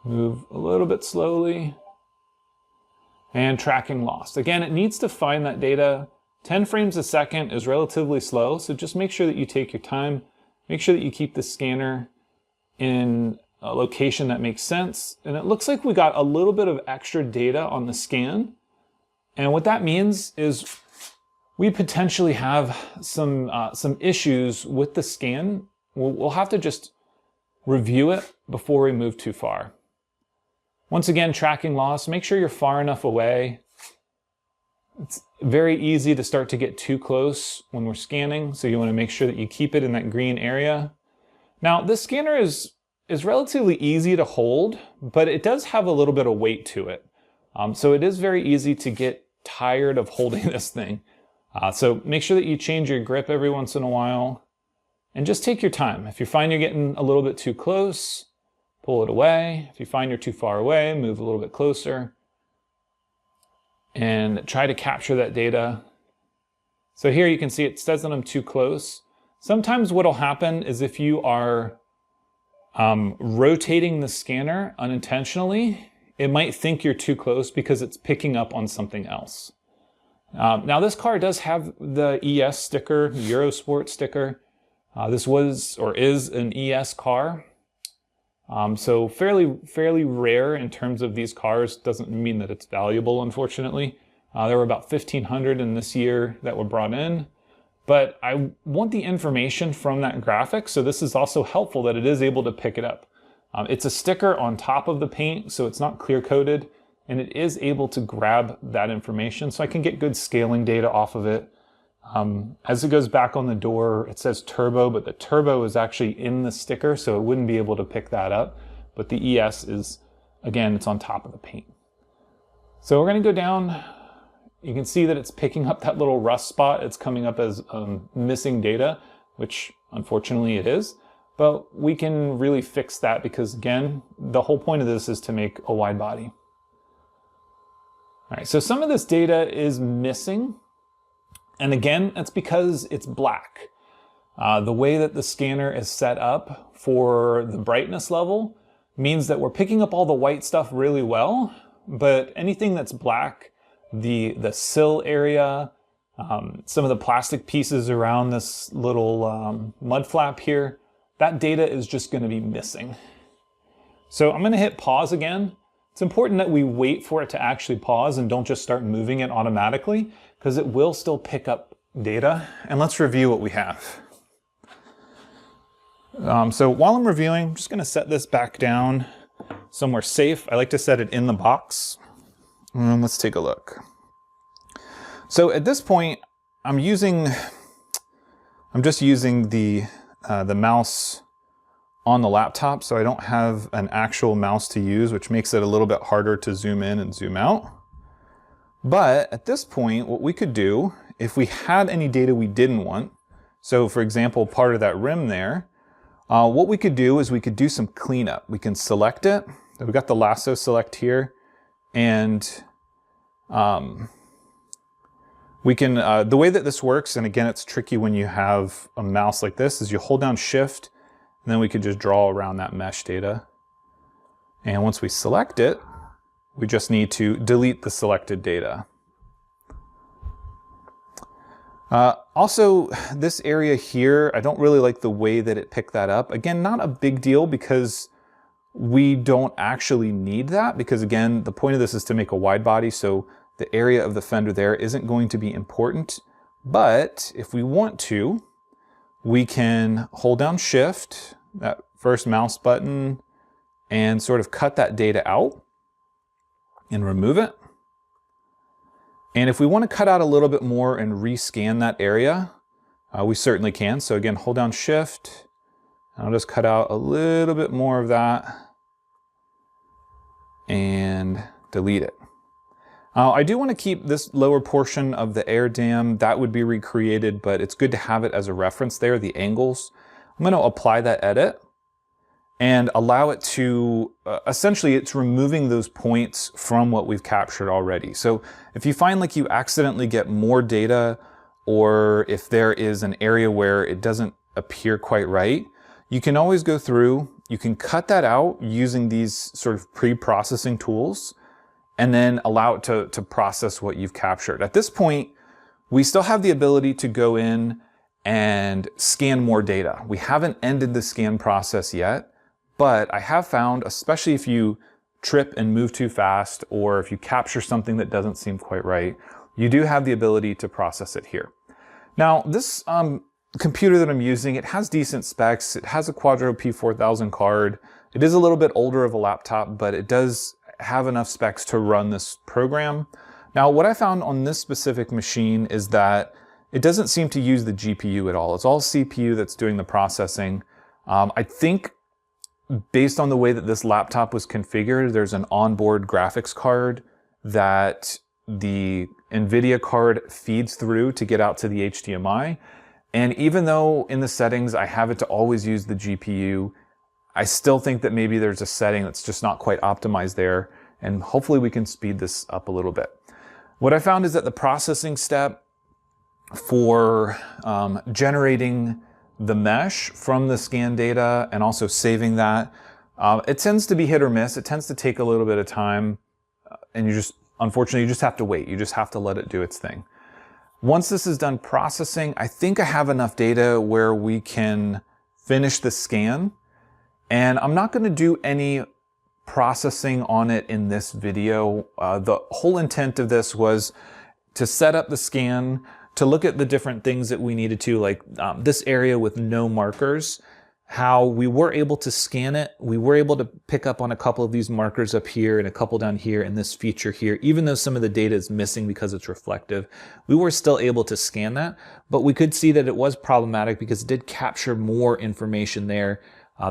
move a little bit slowly, and tracking lost. Again, it needs to find that data. 10 frames a second is relatively slow, so just make sure that you take your time. Make sure that you keep the scanner in a location that makes sense. And it looks like we got a little bit of extra data on the scan. And what that means is we potentially have some issues with the scan. We'll have to just review it before we move too far. Once again, tracking loss, make sure you're far enough away. It's very easy to start to get too close when we're scanning, so you want to make sure that you keep it in that green area. Now, this scanner is relatively easy to hold, but it does have a little bit of weight to it. So it is very easy to get tired of holding this thing. So make sure that you change your grip every once in a while, and just take your time. If you find you're getting a little bit too close, pull it away. If you find you're too far away, move a little bit closer and try to capture that data. So here you can see it says that I'm too close. Sometimes what'll happen is if you are rotating the scanner unintentionally, it might think you're too close because it's picking up on something else. Now this car does have the ES sticker, Eurosport sticker. This was or is an ES car. So fairly rare in terms of these cars. Doesn't mean that it's valuable, unfortunately. There were about 1,500 in this year that were brought in. But I want the information from that graphic, so this is also helpful that it is able to pick it up. It's a sticker on top of the paint, so it's not clear-coated, and it is able to grab that information, so I can get good scaling data off of it. As it goes back on the door, it says turbo, but the turbo is actually in the sticker, so it wouldn't be able to pick that up. But the ES is, again, it's on top of the paint. So we're going to go down. You can see that it's picking up that little rust spot. It's coming up as missing data, which unfortunately it is. But we can really fix that because, again, the whole point of this is to make a wide body. All right, so some of this data is missing. And again, that's because it's black. The way that the scanner is set up for the brightness level means that we're picking up all the white stuff really well, but anything that's black, the sill area, some of the plastic pieces around this little mud flap here, that data is just going to be missing. So I'm going to hit pause again. It's important that we wait for it to actually pause and don't just start moving it automatically, because it will still pick up data. And let's review what we have. So while I'm reviewing, I'm just going to set this back down somewhere safe. I like to set it in the box. Let's take a look. So at this point, I'm just using the mouse on the laptop, so I don't have an actual mouse to use, which makes it a little bit harder to zoom in and zoom out. But at this point, what we could do, if we had any data we didn't want, so for example, part of that rim there, what we could do is we could do some cleanup. We can select it. We've got the lasso select here, and we can, the way that this works, and again, it's tricky when you have a mouse like this, is you hold down Shift, and then we could just draw around that mesh data. And once we select it, we just need to delete the selected data. Also, this area here, I don't really like the way that it picked that up. Again, not a big deal because we don't actually need that, because again, the point of this is to make a wide body, so the area of the fender there isn't going to be important. But if we want to, we can hold down Shift, that first mouse button, and sort of cut that data out and remove it. And if we want to cut out a little bit more and rescan that area, we certainly can. So again, hold down Shift, and I'll just cut out a little bit more of that and delete it. I do want to keep this lower portion of the air dam. That would be recreated, but it's good to have it as a reference there, the angles. I'm going to apply that edit and allow it to, essentially it's removing those points from what we've captured already. So if you find like you accidentally get more data, or if there is an area where it doesn't appear quite right, you can always go through, you can cut that out using these sort of pre-processing tools, and then allow it to process what you've captured. At this point, we still have the ability to go in and scan more data. We haven't ended the scan process yet, but I have found, especially if you trip and move too fast, or if you capture something that doesn't seem quite right, you do have the ability to process it here. Now, this computer that I'm using, it has decent specs. It has a Quadro P4000 card. It is a little bit older of a laptop, but it does have enough specs to run this program. Now, what I found on this specific machine is that it doesn't seem to use the GPU at all. It's all CPU that's doing the processing. I think based on the way that this laptop was configured, there's an onboard graphics card that the NVIDIA card feeds through to get out to the HDMI. And even though in the settings I have it to always use the GPU, I still think that maybe there's a setting that's just not quite optimized there, and hopefully we can speed this up a little bit. What I found is that the processing step for generating the mesh from the scan data and also saving that, it tends to be hit or miss. It tends to take a little bit of time, and unfortunately, you just have to wait. You just have to let it do its thing. Once this is done processing, I think I have enough data where we can finish the scan. And I'm not going to do any processing on it in this video. The whole intent of this was to set up the scan, to look at the different things that we needed to, like this area with no markers, how we were able to scan it. We were able to pick up on a couple of these markers up here and a couple down here and this feature here. Even though some of the data is missing because it's reflective, we were still able to scan that. But we could see that it was problematic because it did capture more information there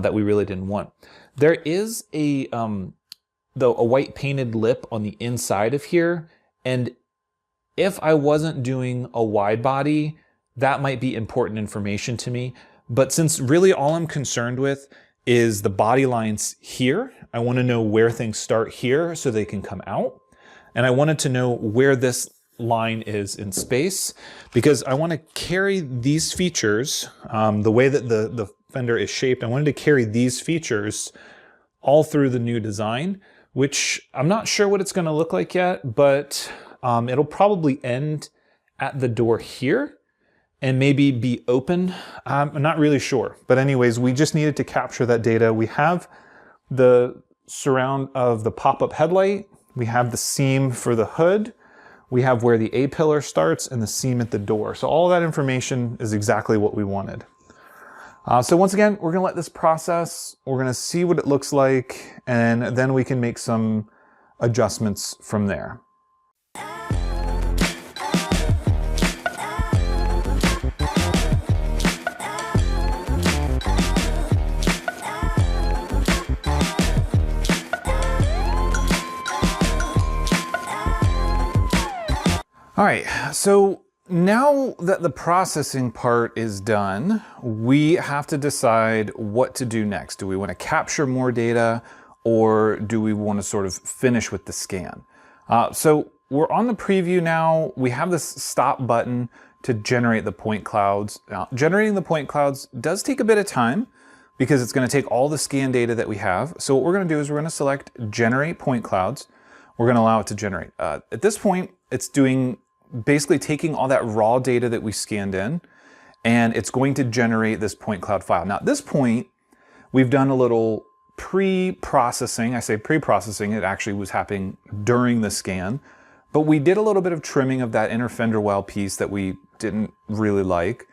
that we really didn't want. There is a white painted lip on the inside of here, and if I wasn't doing a wide body, that might be important information to me. But since really all I'm concerned with is the body lines here, I want to know where things start here so they can come out. And I wanted to know where this line is in space, because I want to carry these features, the way that the Fender is shaped, I wanted to carry these features all through the new design, which I'm not sure what it's going to look like yet, but it'll probably end at the door here and maybe be open. I'm not really sure. But anyways, we just needed to capture that data. We have the surround of the pop-up headlight. We have the seam for the hood. We have where the A-pillar starts and the seam at the door. So all that information is exactly what we wanted. So once again, we're gonna let this process, we're gonna see what it looks like, and then we can make some adjustments from there. All right, so now that the processing part is done, we have to decide what to do next. Do we want to capture more data, or do we want to sort of finish with the scan? So we're on the preview now. We have this stop button to generate the point clouds. Now, generating the point clouds does take a bit of time because it's going to take all the scan data that we have. So what we're going to do is we're going to select Generate Point Clouds. We're going to allow it to generate. At this point, it's doing basically taking all that raw data that we scanned in, and it's going to generate this point cloud file. Now at this point, we've done a little pre-processing. I say pre-processing, it actually was happening during the scan, but we did a little bit of trimming of that inner fender well piece that we didn't really like.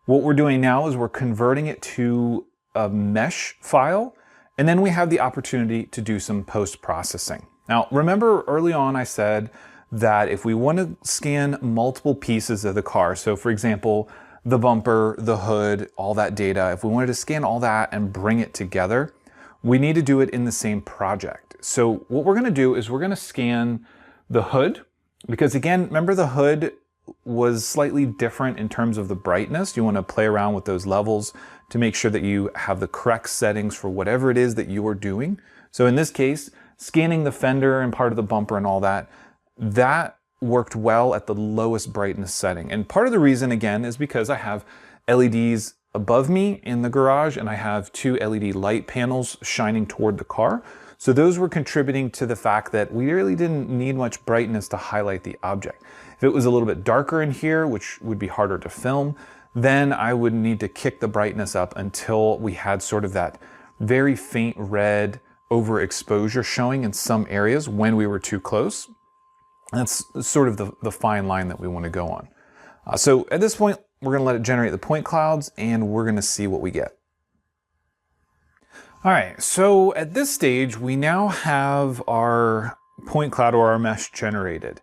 What we're doing now is we're converting it to a mesh file, and then we have the opportunity to do some post-processing. Now remember early on I said that if we want to scan multiple pieces of the car, so for example, the bumper, the hood, all that data, if we wanted to scan all that and bring it together, we need to do it in the same project. So what we're going to do is we're going to scan the hood, because again, remember the hood was slightly different in terms of the brightness. You want to play around with those levels to make sure that you have the correct settings for whatever it is that you are doing. So in this case, scanning the fender and part of the bumper and all that, that worked well at the lowest brightness setting. And part of the reason, again, is because I have LEDs above me in the garage and I have two LED light panels shining toward the car. So those were contributing to the fact that we really didn't need much brightness to highlight the object. If it was a little bit darker in here, which would be harder to film, then I would need to kick the brightness up until we had sort of that very faint red overexposure showing in some areas when we were too close. That's sort of the fine line that we want to go on. So at this point, we're going to let it generate the point clouds and we're going to see what we get. All right, so at this stage, we now have our point cloud or our mesh generated.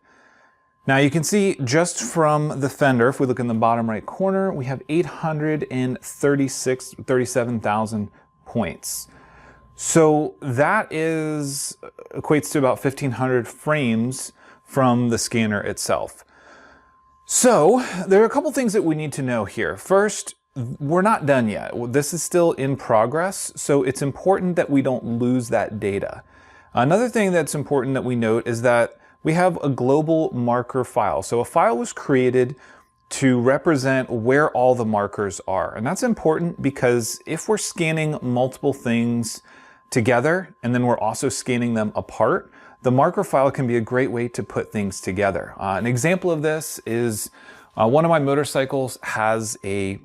Now you can see just from the fender, if we look in the bottom right corner, we have 37,000 points. So that equates to about 1,500 frames from the scanner itself. So there are a couple things that we need to know here. First, we're not done yet. This is still in progress, so it's important that we don't lose that data. Another thing that's important that we note is that we have a global marker file. So a file was created to represent where all the markers are. And that's important because if we're scanning multiple things together and then we're also scanning them apart, the marker file can be a great way to put things together. An example of this is one of my motorcycles has a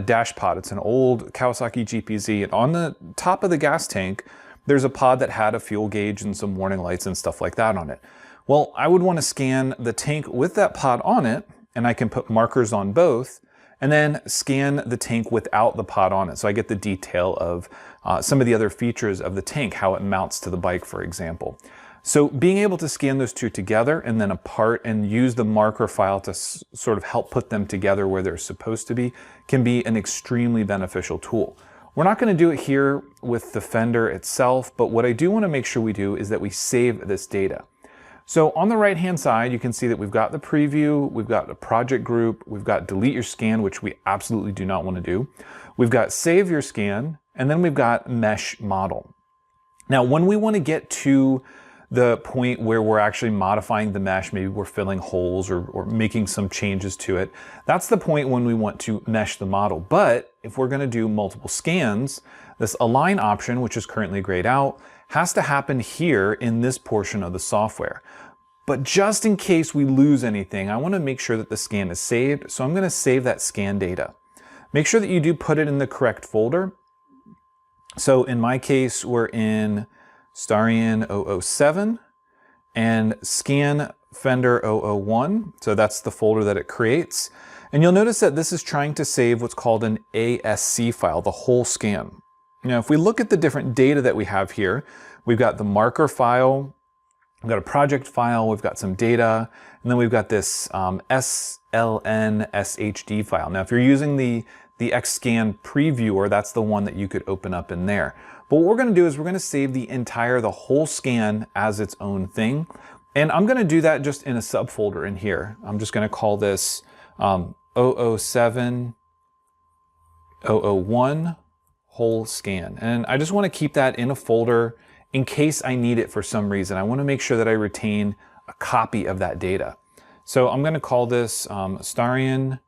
dash pod. It's an old Kawasaki GPZ, and on the top of the gas tank, there's a pod that had a fuel gauge and some warning lights and stuff like that on it. Well, I would want to scan the tank with that pod on it, and I can put markers on both, and then scan the tank without the pod on it. So I get the detail of some of the other features of the tank, how it mounts to the bike, for example. So being able to scan those two together and then apart and use the marker file to sort of help put them together where they're supposed to be can be an extremely beneficial tool. We're not going to do it here with the fender itself, but what I do want to make sure we do is that we save this data. So on the right-hand side, you can see that we've got the preview, we've got the project group, we've got delete your scan, which we absolutely do not want to do. We've got save your scan, and then we've got mesh model. Now, when we want to get to the point where we're actually modifying the mesh, maybe we're filling holes or making some changes to it, that's the point when we want to mesh the model. But if we're going to do multiple scans, this align option, which is currently grayed out, has to happen here in this portion of the software. But just in case we lose anything, I want to make sure that the scan is saved. So I'm going to save that scan data. Make sure that you do put it in the correct folder. So in my case, we're in Starion 007, and scan Fender 001. So that's the folder that it creates. And you'll notice that this is trying to save what's called an ASC file, the whole scan. Now, if we look at the different data that we have here, we've got the marker file, we've got a project file, we've got some data, and then we've got this SLN SHD file. Now, if you're using the Einscan previewer, that's the one that you could open up in there. But what we're going to do is we're going to save the whole scan as its own thing. And I'm going to do that just in a subfolder in here. I'm just going to call this 007 001 whole scan. And I just want to keep that in a folder in case I need it for some reason. I want to make sure that I retain a copy of that data. So I'm going to call this Starion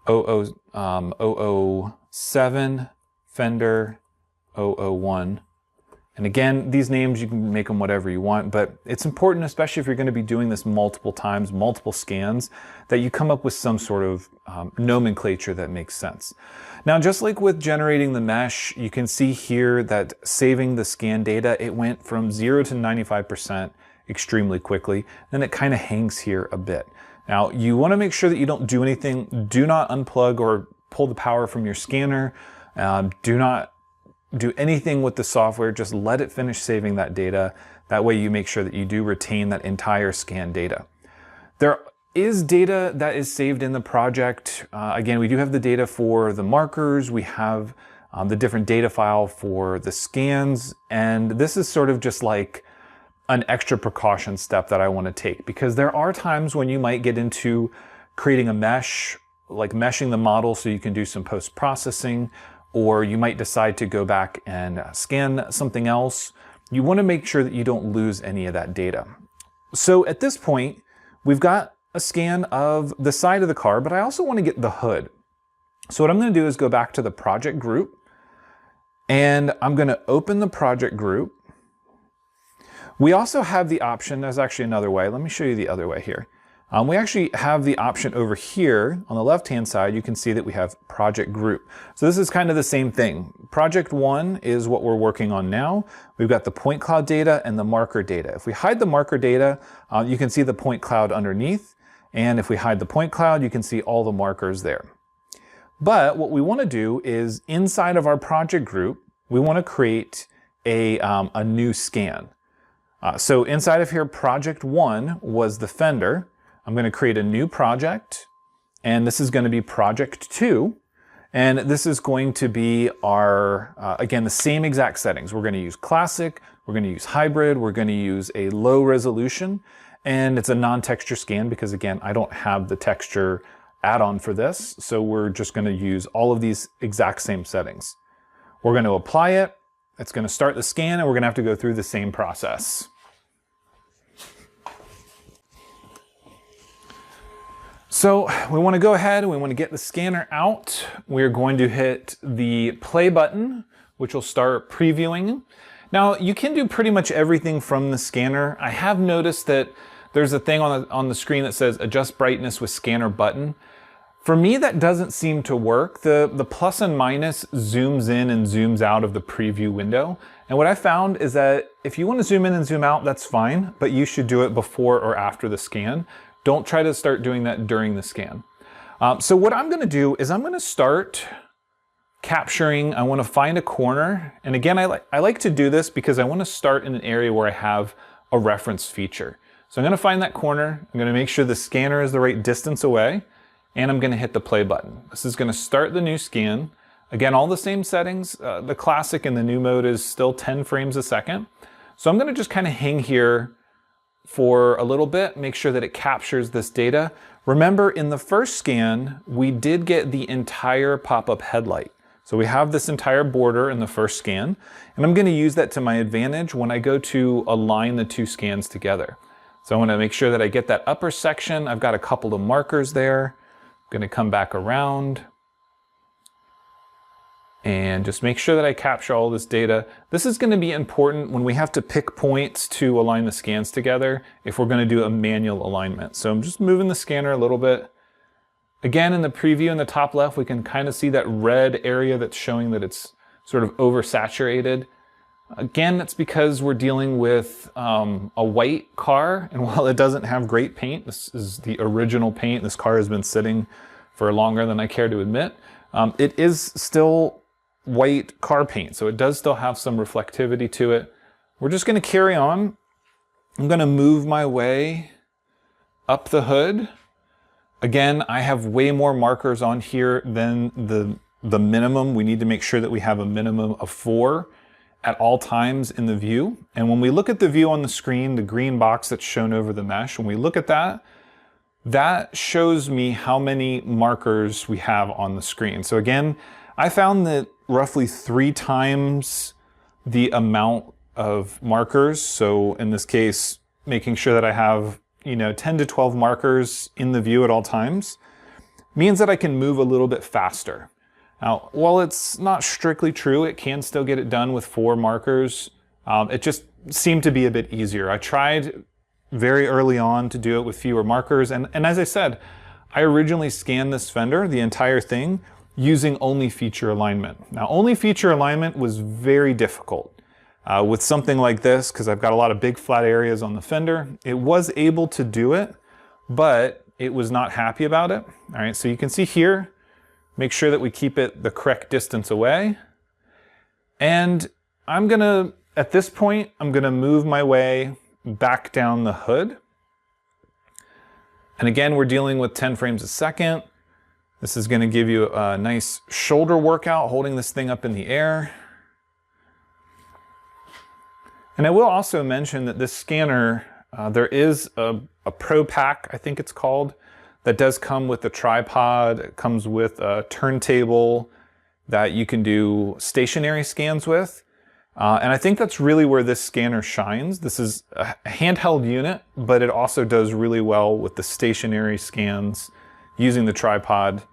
007 Fender 001. And again, these names, you can make them whatever you want, but it's important, especially if you're going to be doing this multiple times, multiple scans, that you come up with some sort of nomenclature that makes sense. Now, just like with generating the mesh, you can see here that saving the scan data, it went from 0 to 95% extremely quickly. Then it kind of hangs here a bit. Now, you want to make sure that you don't do anything. Do not unplug or pull the power from your scanner. Do not do anything with the software. Just let it finish saving that data. That way you make sure that you do retain that entire scan data. There is data that is saved in the project. Again, we do have the data for the markers. We have the different data file for the scans. And this is sort of just like an extra precaution step that I want to take, because there are times when you might get into creating a mesh, like meshing the model so you can do some post-processing, or you might decide to go back and scan something else. You want to make sure that you don't lose any of that data. So at this point, we've got a scan of the side of the car, but I also want to get the hood. So what I'm going to do is go back to the project group, and I'm going to open the project group. We also have the option, there's actually another way. Let me show you the other way here. We actually have the option over here on the left-hand side. You can see that we have project group. So this is kind of the same thing. Project 1 is what we're working on now. We've got the point cloud data and the marker data. If we hide the marker data, you can see the point cloud underneath. And if we hide the point cloud, you can see all the markers there. But what we want to do is inside of our project group, we want to create a new scan. So inside of here, project 1 was the Fender. I'm going to create a new project, and this is going to be project 2. And this is going to be our, again, the same exact settings. We're going to use classic, we're going to use hybrid, we're going to use a low resolution, and it's a non-texture scan because, again, I don't have the texture add-on for this. So we're just going to use all of these exact same settings. We're going to apply it. It's going to start the scan, and we're going to have to go through the same process. So we want to go ahead and we want to get the scanner out. We're going to hit the play button, which will start previewing. Now you can do pretty much everything from the scanner. I have noticed that there's a thing on the screen that says adjust brightness with scanner button. For me, that doesn't seem to work. The plus and minus zooms in and zooms out of the preview window. And what I found is that if you want to zoom in and zoom out, that's fine, but you should do it before or after the scan. Don't try to start doing that during the scan. So what I'm going to do is I'm going to start capturing. I want to find a corner. And again, I like to do this because I want to start in an area where I have a reference feature. So I'm going to find that corner. I'm going to make sure the scanner is the right distance away. And I'm going to hit the play button. This is going to start the new scan. Again, all the same settings. The classic and the new mode is still 10 frames a second. So I'm going to just kind of hang here for a little bit, make sure that it captures this data. Remember, in the first scan, we did get the entire pop-up headlight. So we have this entire border in the first scan, and I'm going to use that to my advantage when I go to align the two scans together. So I want to make sure that I get that upper section. I've got a couple of markers there. I'm going to come back around and just make sure that I capture all this data. This is going to be important when we have to pick points to align the scans together if we're going to do a manual alignment. So I'm just moving the scanner a little bit. Again, in the preview in the top left, we can kind of see that red area that's showing that it's sort of oversaturated. Again, that's because we're dealing with a white car, and while it doesn't have great paint, this is the original paint. This car has been sitting for longer than I care to admit. It is still white car paint, so it does still have some reflectivity to it. We're just going to carry on. I'm going to move my way up the hood. Again, I have way more markers on here than the minimum. We need to make sure that we have a minimum of 4 at all times in the view. And when we look at the view on the screen, the green box that's shown over the mesh, when we look at that, that shows me how many markers we have on the screen. So again, I found that roughly 3 times the amount of markers. So in this case, making sure that I have, 10 to 12 markers in the view at all times means that I can move a little bit faster. Now, while it's not strictly true, it can still get it done with 4 markers. It just seemed to be a bit easier. I tried very early on to do it with fewer markers. And as I said, I originally scanned this Fender, the entire thing, using only feature alignment. Now, only feature alignment was very difficult. With something like this, because I've got a lot of big flat areas on the Fender, it was able to do it, but it was not happy about it. All right, so you can see here, make sure that we keep it the correct distance away. And I'm gonna, at this point, I'm gonna move my way back down the hood. And again, we're dealing with 10 frames a second. This is gonna give you a nice shoulder workout, holding this thing up in the air. And I will also mention that this scanner, there is a Pro Pack, I think it's called, that does come with a tripod. It comes with a turntable that you can do stationary scans with. And I think that's really where this scanner shines. This is a handheld unit, but it also does really well with the stationary scans using the tripod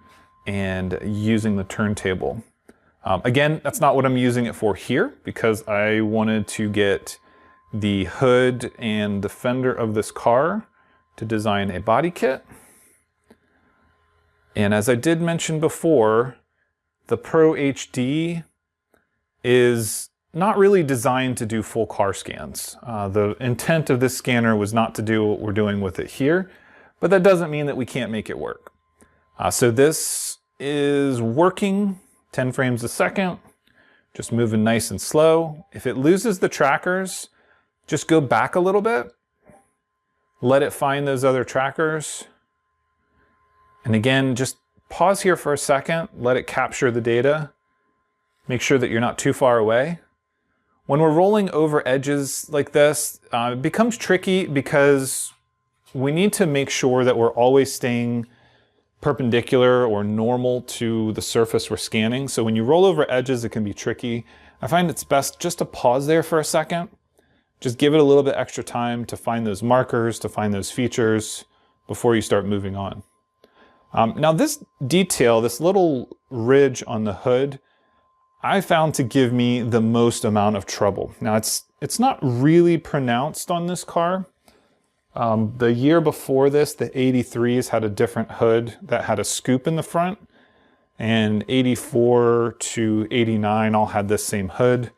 and using the turntable. Again, that's not what I'm using it for here, because I wanted to get the hood and the fender of this car to design a body kit. And as I did mention before, the Pro HD is not really designed to do full car scans. The intent of this scanner was not to do what we're doing with it here, but that doesn't mean that we can't make it work. So this is working 10 frames a second, just moving nice and slow. If it loses the trackers, just go back a little bit, let it find those other trackers. And again, just pause here for a second, let it capture the data. Make sure that you're not too far away. When we're rolling over edges like this, it becomes tricky because we need to make sure that we're always staying perpendicular or normal to the surface we're scanning. So when you roll over edges, it can be tricky. I find it's best just to pause there for a second. Just give it a little bit extra time to find those markers, to find those features before you start moving on. Now this detail, this little ridge on the hood, I found to give me the most amount of trouble. Now it's not really pronounced on this car. The year before this, the 83s had a different hood that had a scoop in the front, and 84 to 89 all had this same hood.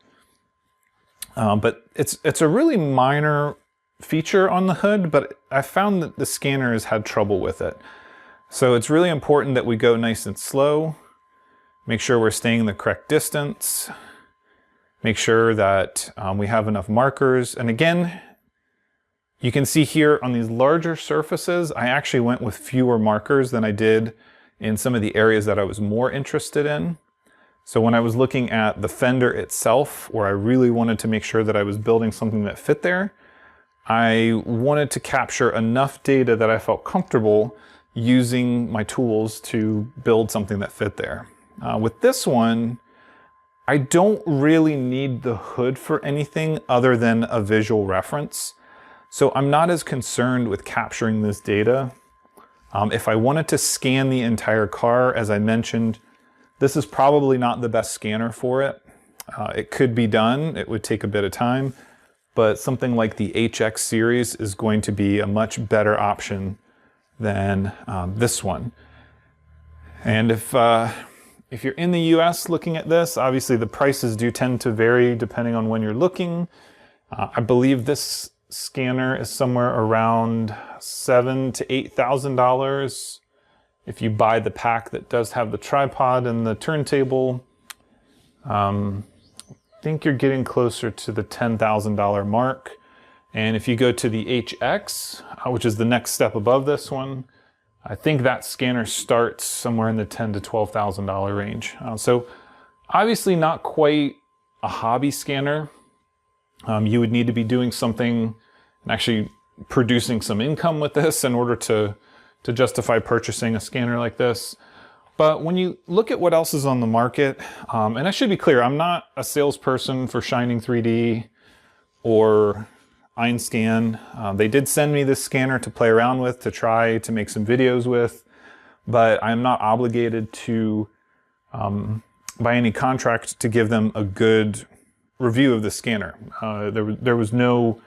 But it's a really minor feature on the hood, but I found that the scanner has had trouble with it. So it's really important that we go nice and slow, make sure we're staying the correct distance, make sure that we have enough markers. And again, you can see here on these larger surfaces, I actually went with fewer markers than I did in some of the areas that I was more interested in. So when I was looking at the fender itself, where I really wanted to make sure that I was building something that fit there, I wanted to capture enough data that I felt comfortable using my tools to build something that fit there. With this one, I don't really need the hood for anything other than a visual reference. So I'm not as concerned with capturing this data. If I wanted to scan the entire car, as I mentioned, this is probably not the best scanner for it. It could be done, it would take a bit of time, but something like the HX series is going to be a much better option than this one. And if if you're in the US looking at this, obviously the prices do tend to vary depending on when you're looking. I believe this scanner is somewhere around $7,000 to $8,000. If you buy the pack that does have the tripod and the turntable, I think you're getting closer to the $10,000 mark. And if you go to the HX, which is the next step above this one, I think that scanner starts somewhere in the $10,000 to $12,000 range. So obviously not quite a hobby scanner. You would need to be doing something and actually producing some income with this in order to justify purchasing a scanner like this. But when you look at what else is on the market, and I should be clear, I'm not a salesperson for Shining 3D or Einscan. They did send me this scanner to play around with, to try to make some videos with, but I'm not obligated to, by any contract, to give them a good review of the scanner. There was no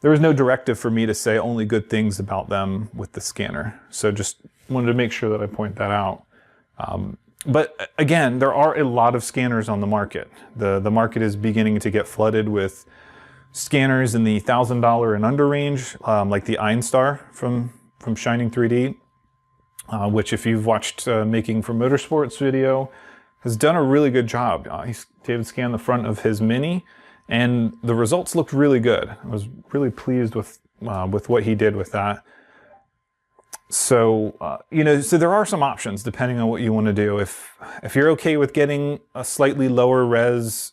directive for me to say only good things about them with the scanner. So just wanted to make sure that I point that out. But again, there are a lot of scanners on the market. The market is beginning to get flooded with scanners in the $1,000 and under range, like the Einstar from Shining 3D, which if you've watched Making for Motorsports video, has done a really good job. David scanned the front of his Mini, and the results looked really good. I was really pleased with what he did with that. So, so there are some options depending on what you want to do. If you're okay with getting a slightly lower res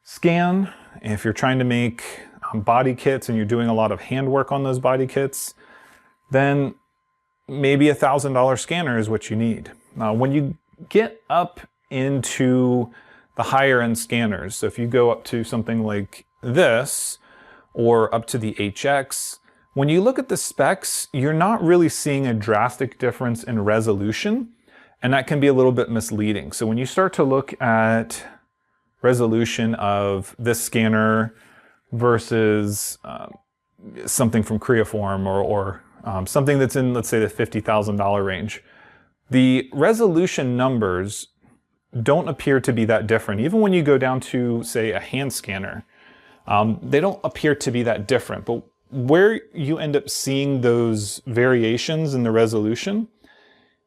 scan, if you're trying to make body kits and you're doing a lot of handwork on those body kits, then maybe $1,000 scanner is what you need. When you get up into the higher end scanners, so if you go up to something like this or up to the HX, when you look at the specs, you're not really seeing a drastic difference in resolution, and that can be a little bit misleading. So when you start to look at resolution of this scanner versus something from Creaform or something that's in, let's say, the $50,000 range, the resolution numbers don't appear to be that different. Even when you go down to, say, a hand scanner, they don't appear to be that different. But where you end up seeing those variations in the resolution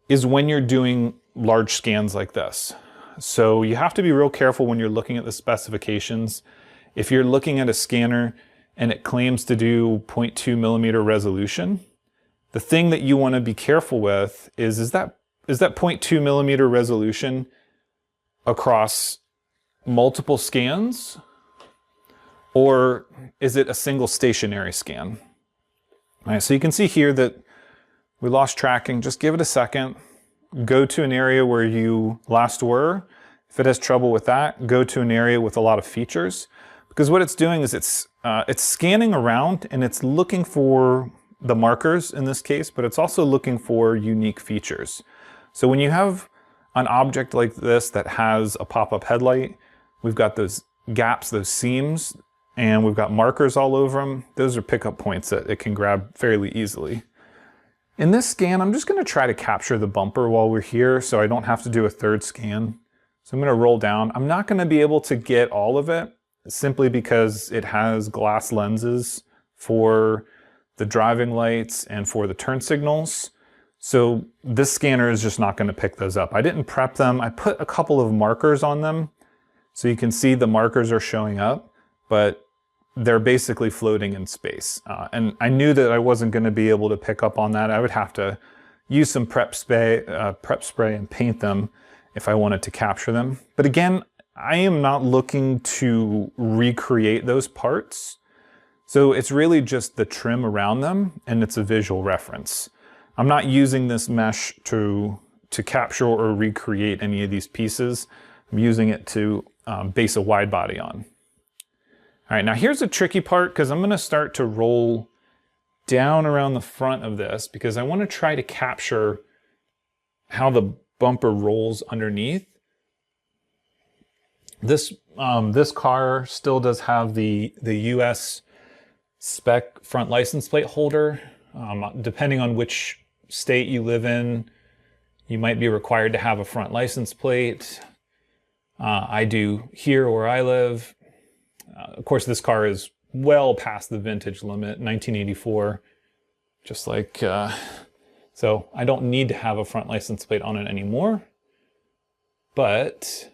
is when you're doing large scans like this. So you have to be real careful when you're looking at the specifications. If you're looking at a scanner and it claims to do 0.2 millimeter resolution, the thing that you want to be careful with is that 0.2 millimeter resolution across multiple scans, or is it a single stationary scan? All right, so you can see here that we lost tracking. Just give it a second. Go to an area where you last were. If it has trouble with that, go to an area with a lot of features, because what it's doing is it's scanning around and it's looking for the markers in this case, but it's also looking for unique features. So when you have an object like this that has a pop-up headlight, we've got those gaps, those seams, and we've got markers all over them. Those are pickup points that it can grab fairly easily. In this scan, I'm just going to try to capture the bumper while we're here so I don't have to do a third scan. So I'm going to roll down. I'm not going to be able to get all of it simply because it has glass lenses for the driving lights and for the turn signals. So this scanner is just not going to pick those up. I didn't prep them. I put a couple of markers on them so you can see the markers are showing up, but they're basically floating in space. And I knew that I wasn't going to be able to pick up on that. I would have to use some prep spray and paint them if I wanted to capture them. But again, I am not looking to recreate those parts. So it's really just the trim around them, and it's a visual reference. I'm not using this mesh to capture or recreate any of these pieces. I'm using it to base a wide body on. All right, now here's a tricky part, because I'm going to start to roll down around the front of this because I want to try to capture how the bumper rolls underneath. This car still does have the US spec front license plate holder. Depending on which state you live in, You might be required to have a front license plate. I do here where I live. Of course, this car is well past the vintage limit, 1984, just like, so I don't need to have a front license plate on it anymore, but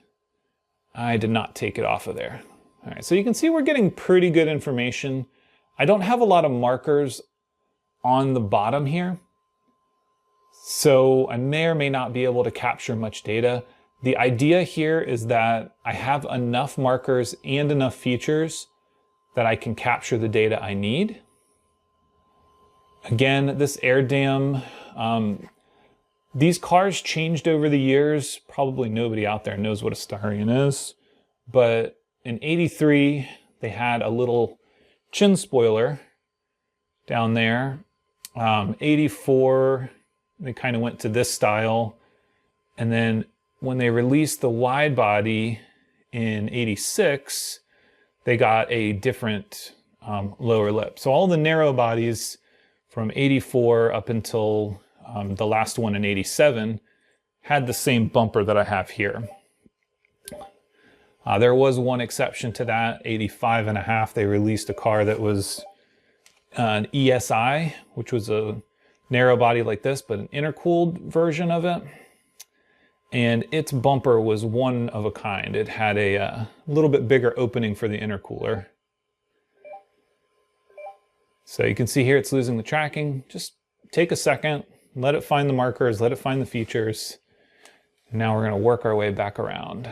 I did not take it off of there. All right, so you can see we're getting pretty good information. I don't have a lot of markers on the bottom here, so I may or may not be able to capture much data. The idea here is that I have enough markers and enough features that I can capture the data I need. Again, this air dam, these cars changed over the years. Probably nobody out there knows what a Starion is, but in '83, they had a little chin spoiler down there. '84, they kind of went to this style. And then when they released the wide body in '86, they got a different lower lip. So all the narrow bodies from '84 up until the last one in '87 had the same bumper that I have here. There was one exception to that. '85 and a half, they released a car that was an ESI, which was a narrow body like this, but an intercooled version of it. And its bumper was one of a kind. It had a little bit bigger opening for the intercooler. So you can see here it's losing the tracking. Just take a second, let it find the markers, let it find the features. And now we're going to work our way back around.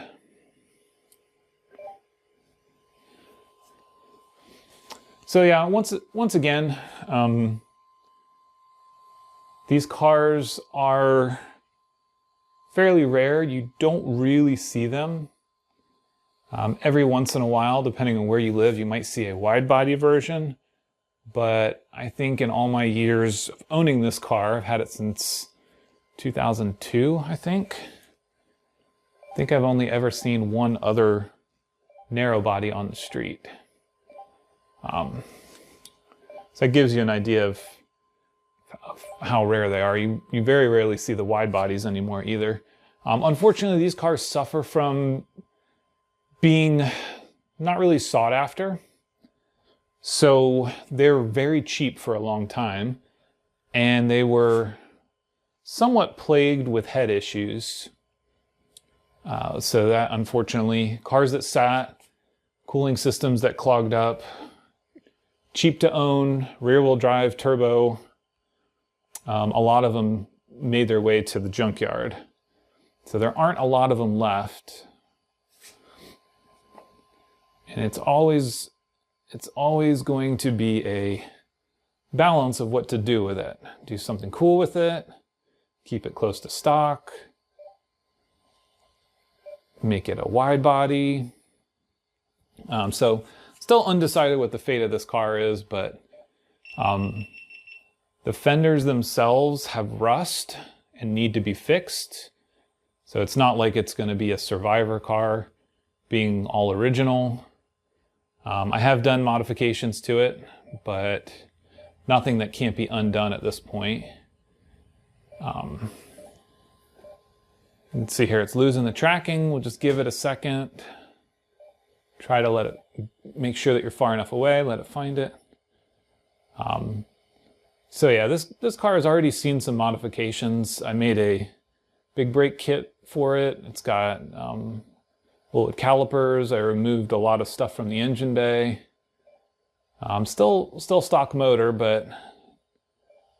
So yeah, once again, these cars are fairly rare. You don't really see them. Every once in a while, depending on where you live, you might see a wide body version. But I think in all my years of owning this car, I've had it since 2002, I think. I think I've only ever seen one other narrow body on the street. So that gives you an idea of how rare they are. You very rarely see the wide bodies anymore either. Unfortunately, these cars suffer from being not really sought after. So they're very cheap for a long time, and they were somewhat plagued with head issues. So that, unfortunately, cars that sat, cooling systems that clogged up, cheap to own, rear-wheel drive, turbo, a lot of them made their way to the junkyard. So there aren't a lot of them left. And it's always going to be a balance of what to do with it. Do something cool with it, keep it close to stock, make it a wide body. So still undecided what the fate of this car is, but the fenders themselves have rust and need to be fixed. So it's not like it's going to be a survivor car being all original. I have done modifications to it, but nothing that can't be undone at this point. Let's see here, it's losing the tracking. We'll just give it a second. Try to let it, make sure that you're far enough away, let it find it. So yeah, this car has already seen some modifications. I made a big brake kit for it. It's got bullet calipers. I removed a lot of stuff from the engine bay. Still stock motor, but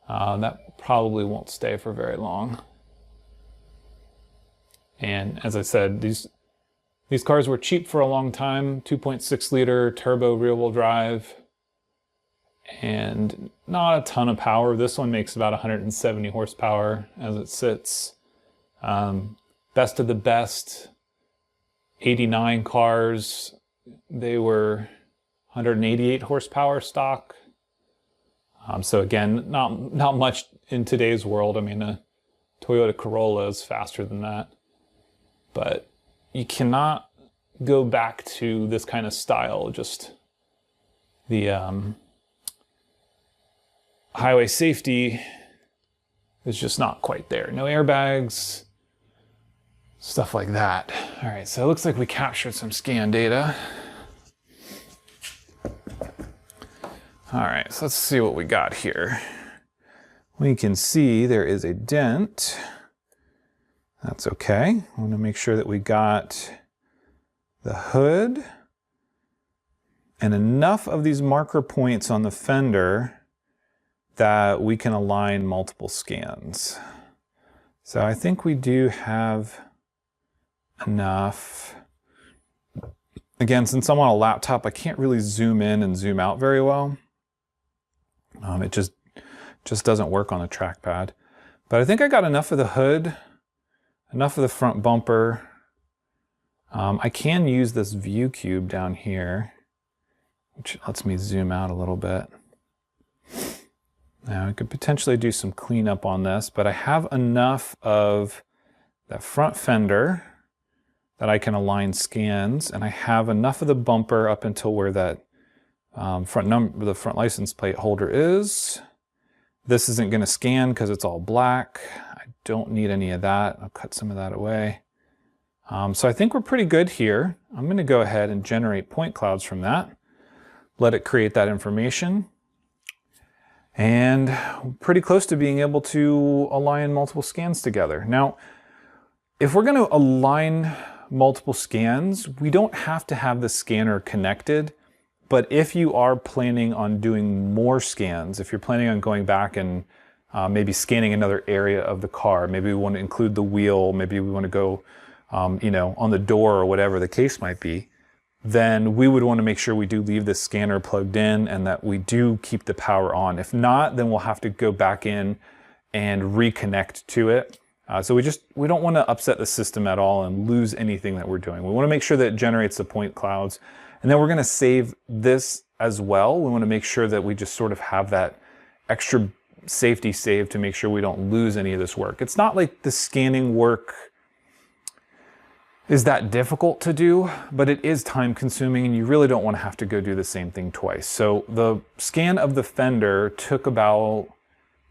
that probably won't stay for very long. And as I said, these cars were cheap for a long time. 2.6 liter turbo rear-wheel drive, and not a ton of power. This one makes about 170 horsepower as it sits. Best of the best 89 cars, they were 188 horsepower stock. So again, not much in today's world. I mean, a Toyota Corolla is faster than that. But you cannot go back to this kind of style. Just the highway safety is just not quite there. No airbags, stuff like that. All right, so it looks like we captured some scan data. All right, so let's see what we got here. We can see there is a dent. That's okay. I want to make sure that we got the hood and enough of these marker points on the fender that we can align multiple scans. So I think we do have enough. Again, since I'm on a laptop, I can't really zoom in and zoom out very well. It just doesn't work on a trackpad. But I think I got enough of the hood, enough of the front bumper. I can use this view cube down here, which lets me zoom out a little bit. Now I could potentially do some cleanup on this, but I have enough of that front fender that I can align scans, and I have enough of the bumper up until where that the front license plate holder is. This isn't going to scan because it's all black. I don't need any of that. I'll cut some of that away. So I think we're pretty good here. I'm going to go ahead and generate point clouds from that. Let it create that information. And pretty close to being able to align multiple scans together. Now, if we're going to align multiple scans, we don't have to have the scanner connected. But if you are planning on doing more scans, if you're planning on going back and maybe scanning another area of the car, maybe we want to include the wheel, maybe we want to go, you know, on the door or whatever the case might be, then we would want to make sure we do leave the scanner plugged in and that we do keep the power on. If not, then we'll have to go back in and reconnect to it. So we don't want to upset the system at all and lose anything that we're doing. We want to make sure that it generates the point clouds. And then we're going to save this as well. We want to make sure that we just sort of have that extra safety save to make sure we don't lose any of this work. It's not like the scanning work is that difficult to do, but it is time consuming and you really don't want to have to go do the same thing twice. So the scan of the fender took about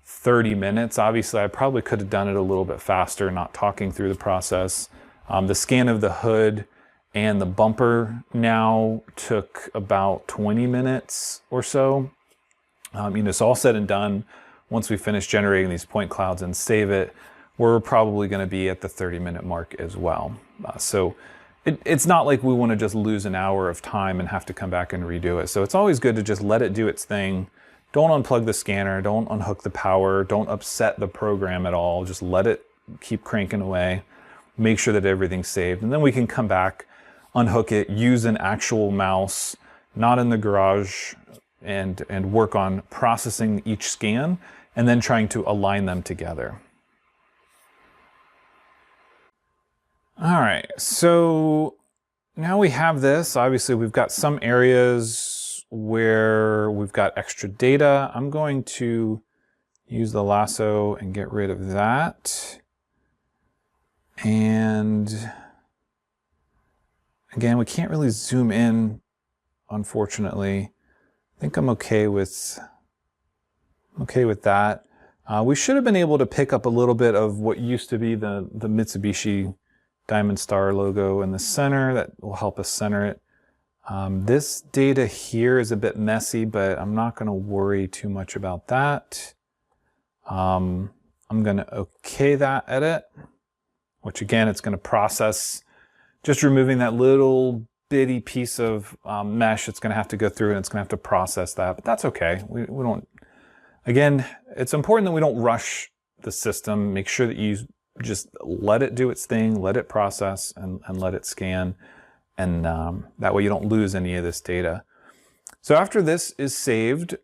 30 minutes. Obviously, I probably could have done it a little bit faster, not talking through the process. The scan of the hood and the bumper now took about 20 minutes or so. You know, so all said and done, once we finish generating these point clouds and save it, we're probably going to be at the 30-minute mark as well. So it's not like we want to just lose an hour of time and have to come back and redo it. So it's always good to just let it do its thing. Don't unplug the scanner, don't unhook the power, don't upset the program at all. Just let it keep cranking away. Make sure that everything's saved. And then we can come back, unhook it, use an actual mouse, not in the garage, and work on processing each scan and then trying to align them together. All right, so now we have this. Obviously, we've got some areas where we've got extra data. I'm going to use the lasso and get rid of that. And again, we can't really zoom in, unfortunately. I think I'm okay with that. We should have been able to pick up a little bit of what used to be the Mitsubishi Diamond Star logo in the center. That will help us center it. This data here is a bit messy, but I'm not going to worry too much about that. I'm going to okay that edit, which again, it's going to process, just removing that little bitty piece of mesh. It's going to have to go through and it's going to have to process that, but that's okay. We don't, again, it's important that we don't rush the system. Make sure that you just let it do its thing, let it process and let it scan. And that way you don't lose any of this data. So after this is saved,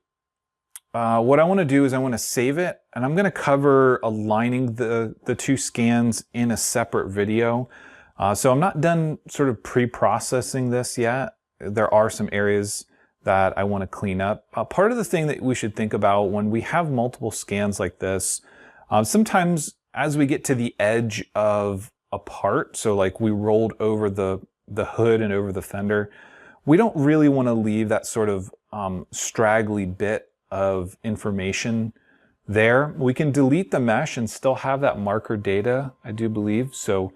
what I want to do is I want to save it, and I'm going to cover aligning the two scans in a separate video. So I'm not done sort of pre-processing this yet. There are some areas that I want to clean up. Part of the thing that we should think about when we have multiple scans like this, sometimes as we get to the edge of a part, so like we rolled over the hood and over the fender, we don't really want to leave that sort of straggly bit of information there. We can delete the mesh and still have that marker data, I do believe. So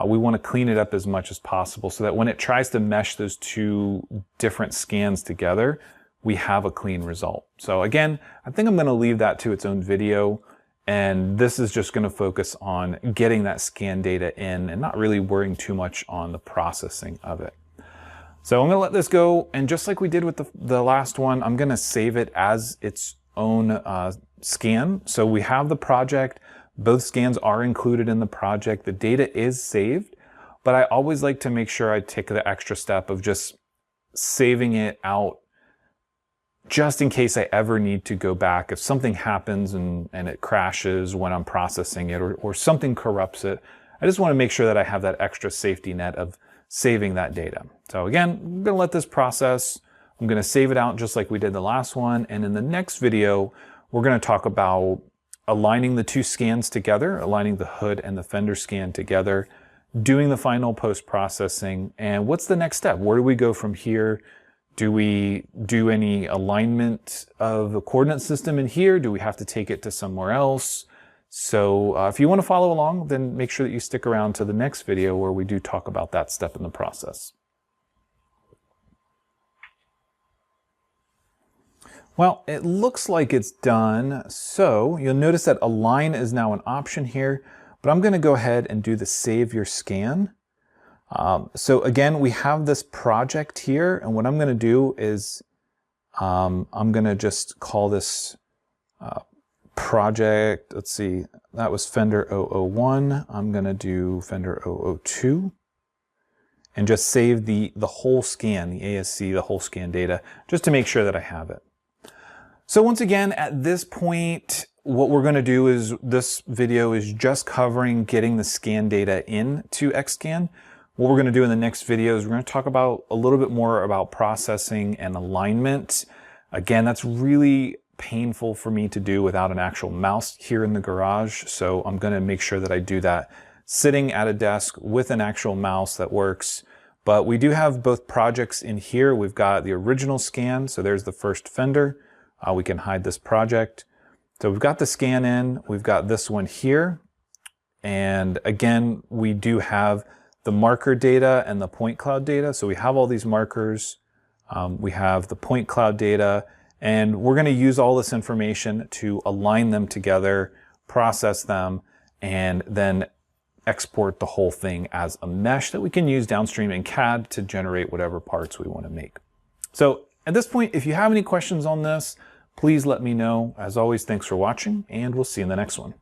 we want to clean it up as much as possible so that when it tries to mesh those two different scans together, we have a clean result. So again, I think I'm going to leave that to its own video. And this is just going to focus on getting that scan data in and not really worrying too much on the processing of it. So I'm going to let this go. And just like we did with the last one, I'm going to save it as its own scan. So we have the project. Both scans are included in the project. The data is saved, but I always like to make sure I take the extra step of just saving it out just in case I ever need to go back. If something happens and it crashes when I'm processing it or something corrupts it, I just want to make sure that I have that extra safety net of saving that data. So again, I'm going to let this process. I'm going to save it out just like we did the last one. And in the next video, we're going to talk about aligning the two scans together, aligning the hood and the fender scan together, doing the final post-processing, and what's the next step? Where do we go from here? Do we do any alignment of the coordinate system in here? Do we have to take it to somewhere else? So if you want to follow along, then make sure that you stick around to the next video where we do talk about that step in the process. Well, it looks like it's done. So you'll notice that align is now an option here, but I'm going to go ahead and do the save your scan. So again, we have this project here, and what I'm going to do is I'm going to just call this project. Let's see, that was Fender 001. I'm going to do Fender 002 and just save the whole scan, the ASC, the whole scan data, just to make sure that I have it. So once again, at this point, what we're going to do is this video is just covering getting the scan data into Xscan. What we're going to do in the next video is we're going to talk about a little bit more about processing and alignment. Again, that's really painful for me to do without an actual mouse here in the garage. So I'm going to make sure that I do that sitting at a desk with an actual mouse that works. But we do have both projects in here. We've got the original scan. So there's the first Fender. We can hide this project. So we've got the scan in. We've got this one here. And again, we do have the marker data and the point cloud data. So we have all these markers. We have the point cloud data, and we're going to use all this information to align them together, process them, and then export the whole thing as a mesh that we can use downstream in CAD to generate whatever parts we want to make. So at this point, if you have any questions on this, please let me know. As always, thanks for watching, and we'll see you in the next one.